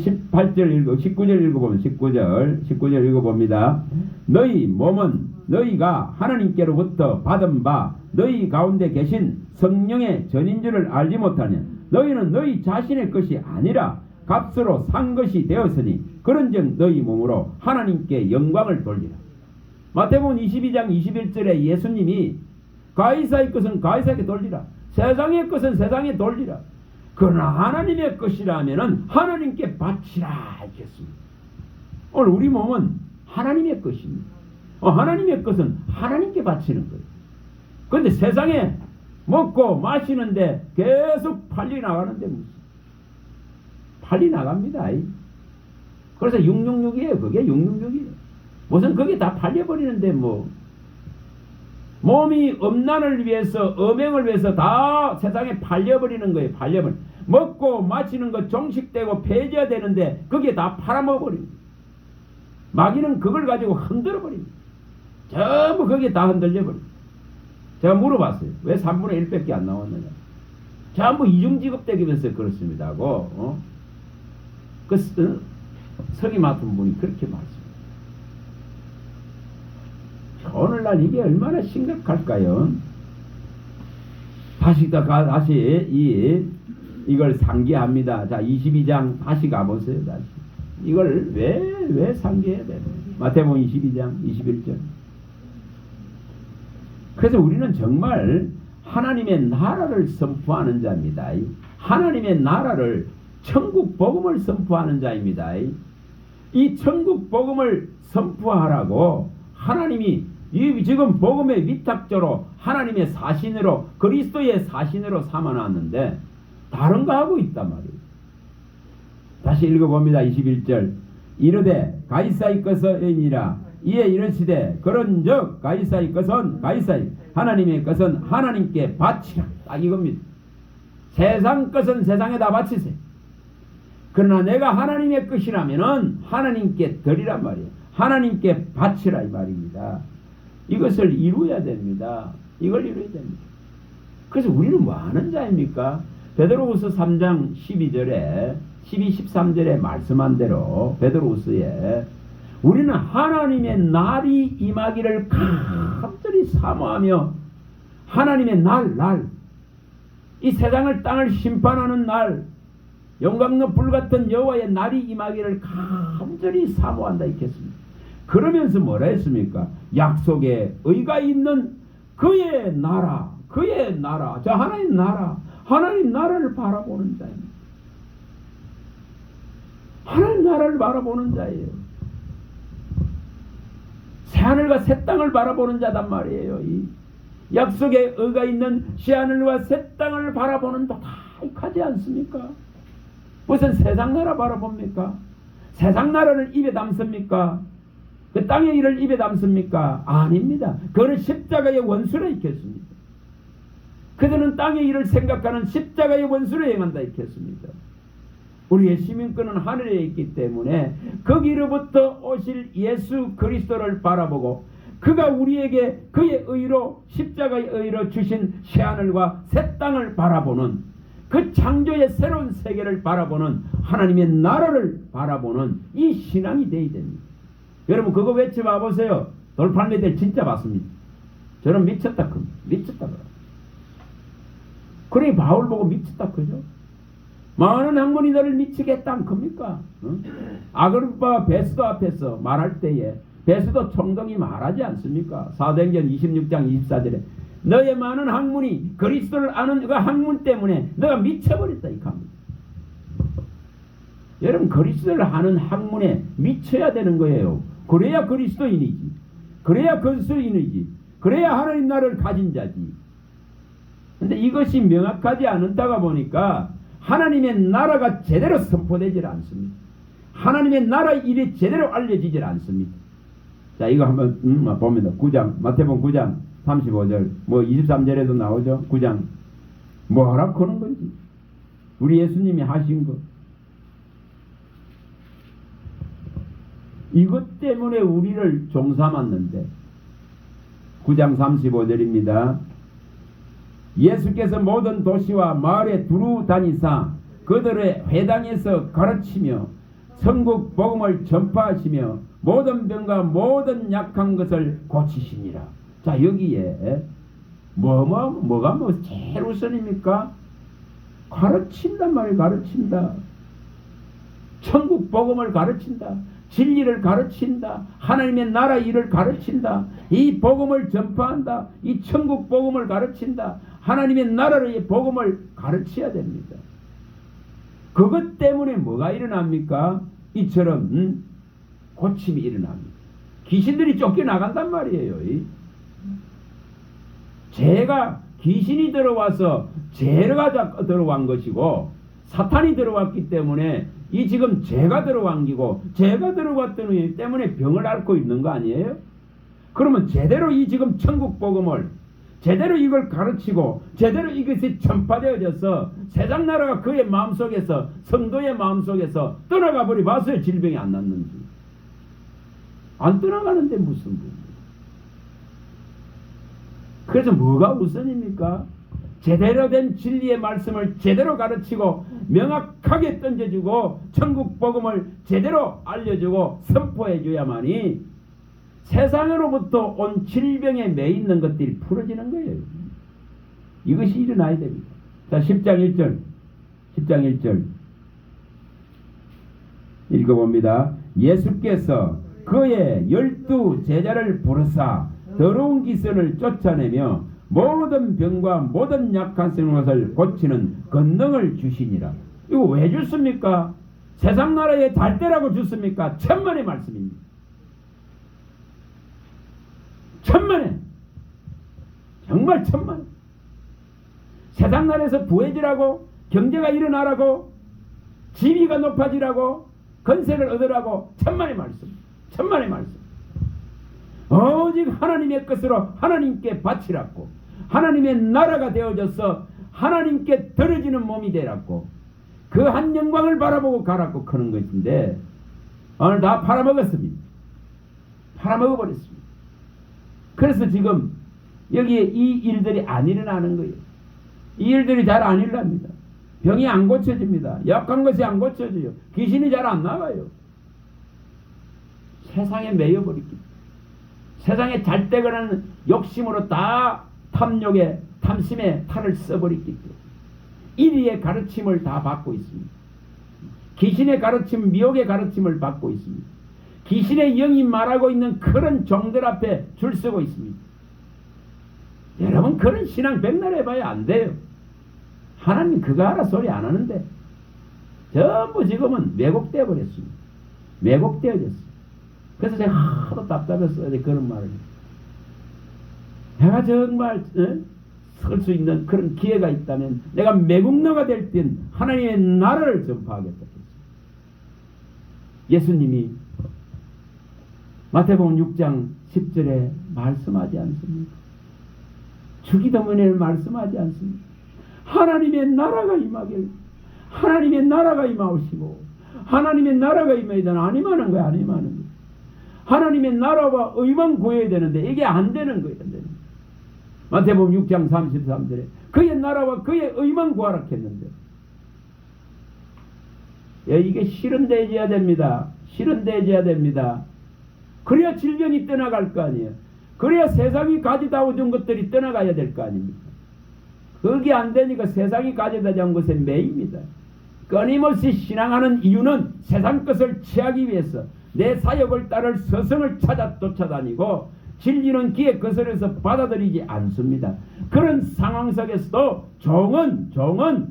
읽어봅니다. 너희 몸은 너희가 하나님께로부터 받은 바 너희 가운데 계신 성령의 전인 줄을 알지 못하냐. 너희는 너희 자신의 것이 아니라 값으로 산 것이 되었으니 그런즉 너희 몸으로 하나님께 영광을 돌리라. 마태복음 22장 21절에 예수님이 가이사의 것은 가이사에게 돌리라. 세상의 것은 세상에 돌리라. 그러나 하나님의 것이라면 하나님께 바치라 하겠습니다. 오늘 우리 몸은 하나님의 것입니다. 하나님의 것은 하나님께 바치는 거예요. 그런데 세상에 먹고 마시는데 계속 팔리 나가는데 무슨 팔리 나갑니다. 그래서 666이에요. 그게 666이에요. 무슨 그게 다 팔려버리는데 뭐 몸이 음란을 위해서 음행을 위해서 다 세상에 팔려버리는 거예요. 먹고 마시는 거 종식되고 폐지되는데 그게 다 팔아먹어버립니다. 마귀는 그걸 가지고 흔들어 버립니다. 전부 거기에 다 흔들려 버립니다. 제가 물어봤어요. 왜 3분의 1밖에 안 나왔느냐. 전부 이중직업되면서 그렇습니다 하고 서기 맡은 분이 그렇게 말씀합니다. 오늘날 이게 얼마나 심각할까요? 다시 이걸 상기합니다. 자, 22장 다시 가보세요. 다시. 이걸 왜 상기해야 되나? 마태복음 22장 21절. 그래서 우리는 정말 하나님의 나라를 선포하는 자입니다. 하나님의 나라를, 천국 복음을 선포하는 자입니다. 이 천국 복음을 선포하라고 하나님이 지금 복음의 위탁자로 하나님의 사신으로, 그리스도의 사신으로 삼아놨는데 다른 거 하고 있단 말이에요. 다시 읽어봅니다. 21절. 이르되 가이사의 것이니라. 이에 이르시되 그런즉 가이사의 것은 가이사의, 하나님의 것은 하나님께 바치라. 딱 이겁니다. 세상 것은 세상에다 바치세요. 그러나 내가 하나님의 것이라면은 하나님께 드리란 말이에요. 하나님께 바치라 이 말입니다. 이것을 이루어야 됩니다. 이걸 이루어야 됩니다. 그래서 우리는 뭐 하는 자입니까? 베드로후서 3장 12절에 13절에 말씀한 대로 베드로후서에 우리는 하나님의 날이 임하기를 간절히 사모하며 하나님의 날, 이 세상을 땅을 심판하는 날, 영광과 불같은 여호와의 날이 임하기를 간절히 사모한다 했겠습니다. 그러면서 뭐라 했습니까? 약속에 의가 있는 그의 나라, 자, 하나님 나라, 하나님 나라를 바라보는 자입니다. 하나님 나라를 바라보는 자예요. 새하늘과 새 땅을 바라보는 자단 말이에요. 이 약속에 의가 있는 새하늘과 새 땅을 바라보는 도다익하지 않습니까? 무슨 세상 나라 바라봅니까? 세상 나라를 입에 담습니까? 그 땅의 일을 입에 담습니까? 아닙니다. 그는 십자가의 원수로 있겠습니다. 그들은 땅의 일을 생각하는 십자가의 원수로 행한다 했겠습니다. 우리의 시민권은 하늘에 있기 때문에 거기로부터 오실 예수 그리스도를 바라보고 그가 우리에게 그의 의로, 십자가의 의로 주신 새하늘과 새 땅을 바라보는, 그 창조의 새로운 세계를 바라보는, 하나님의 나라를 바라보는 이 신앙이 되어야 됩니다. 여러분 그거 외쳐봐 보세요. 돌팔매들 진짜 맞습니다. 저는 미쳤다 큽니다. 미쳤다 그래요. 그러니 바울 보고 미쳤다 그죠? 많은 학문이 너를 미치겠다 안 겁니까? 아그리파 베스도 앞에서 말할 때에 베스도 총독이 말하지 않습니까? 사도행전 26장 24절에 너의 많은 학문이 그리스도를 아는 그 학문 때문에 너가 미쳐버렸다 이 겁니다. 여러분 그리스도를 아는 학문에 미쳐야 되는 거예요. 그래야 그리스도인이지. 그래야 그리스도인이지. 그래야 하나님 나라를 가진 자지. 근데 이것이 명확하지 않다가 보니까 하나님의 나라가 제대로 선포되질 않습니다. 하나님의 나라 일이 제대로 알려지질 않습니다. 자, 이거 한번 봅니다. 9장, 마태복음 9장 35절, 뭐 23절에도 나오죠. 9장. 뭐라고 하는 건지. 우리 예수님이 하신 것. 이것 때문에 우리를 종삼았는데 9장 35절입니다. 예수께서 모든 도시와 마을에 두루 다니사 그들의 회당에서 가르치며 천국 복음을 전파하시며 모든 병과 모든 약한 것을 고치시니라. 자, 여기에 뭐가 제일 우선입니까? 가르친단 말이에요. 가르친다. 천국 복음을 가르친다. 진리를 가르친다. 하나님의 나라 일을 가르친다. 이 복음을 전파한다. 이 천국 복음을 가르친다. 하나님의 나라의 복음을 가르쳐야 됩니다. 그것 때문에 뭐가 일어납니까? 이처럼 고침이 일어납니다. 귀신들이 쫓겨나간단 말이에요. 귀신이 들어와서 죄가 들어간 것이고 사탄이 들어왔기 때문에 이 지금 죄가 들어간 기고 죄가 들어왔더니 때문에 병을 앓고 있는 거 아니에요? 그러면 제대로 이 지금 천국 복음을 제대로 이걸 가르치고 제대로 이것이 전파되어져서 세상 나라가 그의 마음속에서 성도의 마음속에서 떠나가 버리 봤어요. 질병이 안 낫는지. 안 떠나가는데 무슨 문제? 그래서 뭐가 우선입니까? 제대로 된 진리의 말씀을 제대로 가르치고 명확하게 던져주고 천국 복음을 제대로 알려주고 선포해줘야만이 세상으로부터 온 질병에 매있는 것들이 풀어지는 거예요. 이것이 일어나야 됩니다. 자, 10장 1절 10장 1절 읽어봅니다. 예수께서 그의 12 제자를 부르사 더러운 기선을 쫓아내며 모든 병과 모든 약한 것을 고치는 권능을 주시니라. 이거 왜 줬습니까? 세상 나라에 잘 때라고 줬습니까? 천만의 말씀입니다. 천만에, 정말 천만에. 세상 나라에서 부해지라고, 경제가 일어나라고, 지위가 높아지라고, 건세를 얻으라고, 천만의 말씀, 천만의 말씀. 오직 하나님의 것으로 하나님께 바치라고, 하나님의 나라가 되어져서 하나님께 드려지는 몸이 되라고, 그 한 영광을 바라보고 가라고 그런 것인데 오늘 다 팔아먹었습니다. 팔아먹어버렸습니다. 그래서 지금 여기에 이 일들이 안 일어나는 거예요. 이 일들이 잘 안 일어납니다. 병이 안 고쳐집니다. 약한 것이 안 고쳐져요. 귀신이 잘 안 나가요. 세상에 매여버리기, 세상에 잘되거나 욕심으로 다 탐욕에 탐심에 탈을 써버리기 때문에 이리의 가르침을 다 받고 있습니다. 귀신의 가르침, 미혹의 가르침을 받고 있습니다. 귀신의 영이 말하고 있는 그런 종들 앞에 줄 서고 있습니다. 여러분, 그런 신앙 백날 해봐야 안 돼요. 하나님 그거 하라 소리 안 하는데 전부 지금은 왜곡되어 버렸습니다. 왜곡되어졌어요. 그래서 제가 하도 답답했어요. 그런 말을. 내가 정말 설 수 있는 그런 기회가 있다면 내가 매국노가 될 땐 하나님의 나라를 전파하겠다. 예수님이 마태복음 6장 10절에 말씀하지 않습니까? 주기도문에 말씀하지 않습니까? 하나님의 나라가 임하길, 하나님의 나라가 임하시고 하나님의 나라가 임해야 되나? 안 임하는 거야, 안 임하는 거야. 하나님의 나라와 의만 구해야 되는데 이게 안 되는 거예요. 안 되는 거예요. 마태복음 6장 33절에 그의 나라와 그의 의만 구하라 했는데, 이게 실현되어야 됩니다. 실현되어야 됩니다. 그래야 질병이 떠나갈 거 아니에요. 그래야 세상이 가져다 온 것들이 떠나가야 될 거 아닙니까? 그게 안 되니까 세상이 가져다 온 것에 매입니다. 끊임없이 신앙하는 이유는 세상 것을 취하기 위해서 내 사역을 따를 서성을 찾아 쫓아다니고 진리는 기에 거스려서 받아들이지 않습니다. 그런 상황 속에서도 종은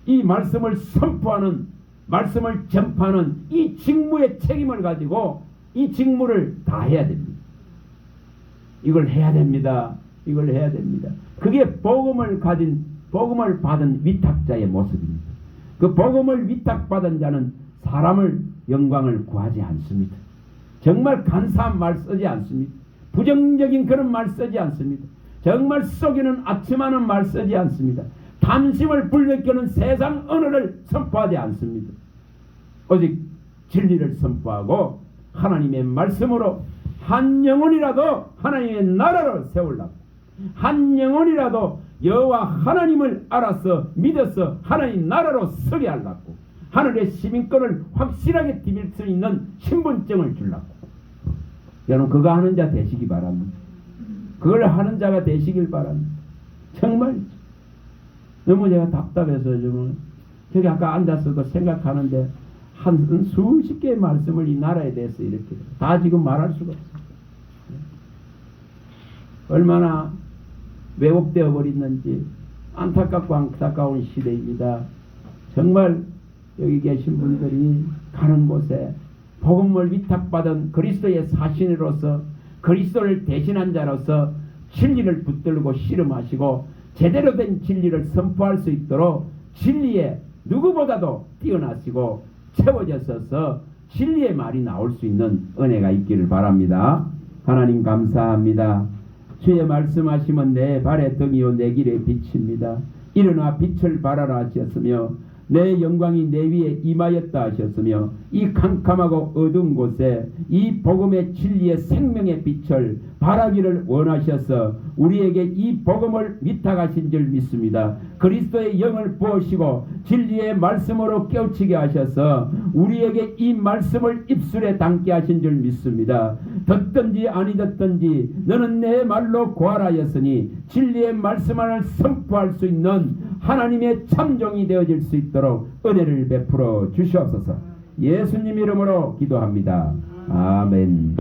이 말씀을 선포하는, 말씀을 전파하는 이 직무의 책임을 가지고 이 직무를 다 해야 됩니다. 이걸 해야 됩니다. 이걸 해야 됩니다. 그게 복음을 받은 위탁자의 모습입니다. 그 복음을 위탁받은 자는 사람을 영광을 구하지 않습니다. 정말 간사한 말 쓰지 않습니다. 부정적인 그런 말 쓰지 않습니다. 정말 속이는 아첨하는 말 쓰지 않습니다. 탐심을 불러끼는 세상 언어를 선포하지 않습니다. 오직 진리를 선포하고 하나님의 말씀으로 한 영혼이라도 하나님의 나라를 세우려고, 한 영혼이라도 여호와 하나님을 알아서 믿어서 하나님 나라로 서게 하려고, 하늘의 시민권을 확실하게 디딜 수 있는 신분증을 주려고. 여러분, 그거 하는 자 되시기 바랍니다. 그걸 하는 자가 되시길 바랍니다. 정말 너무 제가 답답해서 좀 저기 아까 앉아서도 생각하는데 한 수십 개의 말씀을 이 나라에 대해서 이렇게 다 지금 말할 수가 없어요. 얼마나 왜곡되어 버렸는지 안타깝고 안타까운 시대입니다. 정말 여기 계신 분들이 가는 곳에 복음을 위탁받은 그리스도의 사신으로서 그리스도를 대신한 자로서 진리를 붙들고 씨름하시고 제대로 된 진리를 선포할 수 있도록 진리에 누구보다도 뛰어나시고 채워졌어서 진리의 말이 나올 수 있는 은혜가 있기를 바랍니다. 하나님 감사합니다. 주의 말씀하시면 내 발의 등이요 내 길의 빛입니다. 일어나 빛을 발하라 하셨으며 내 영광이 내 위에 임하였다 하셨으며 이 캄캄하고 어두운 곳에 이 복음의 진리의 생명의 빛을 발하기를 원하셔서 우리에게 이 복음을 위탁하신 줄 믿습니다. 그리스도의 영을 부으시고 진리의 말씀으로 깨우치게 하셔서 우리에게 이 말씀을 입술에 담게 하신 줄 믿습니다. 듣든지 아니 듣든지 너는 내 말로 고하라였으니 진리의 말씀을 선포할 수 있는 하나님의 참종이 되어질 수 있도록 은혜를 베풀어 주시옵소서. 예수님 이름으로 기도합니다. 아멘.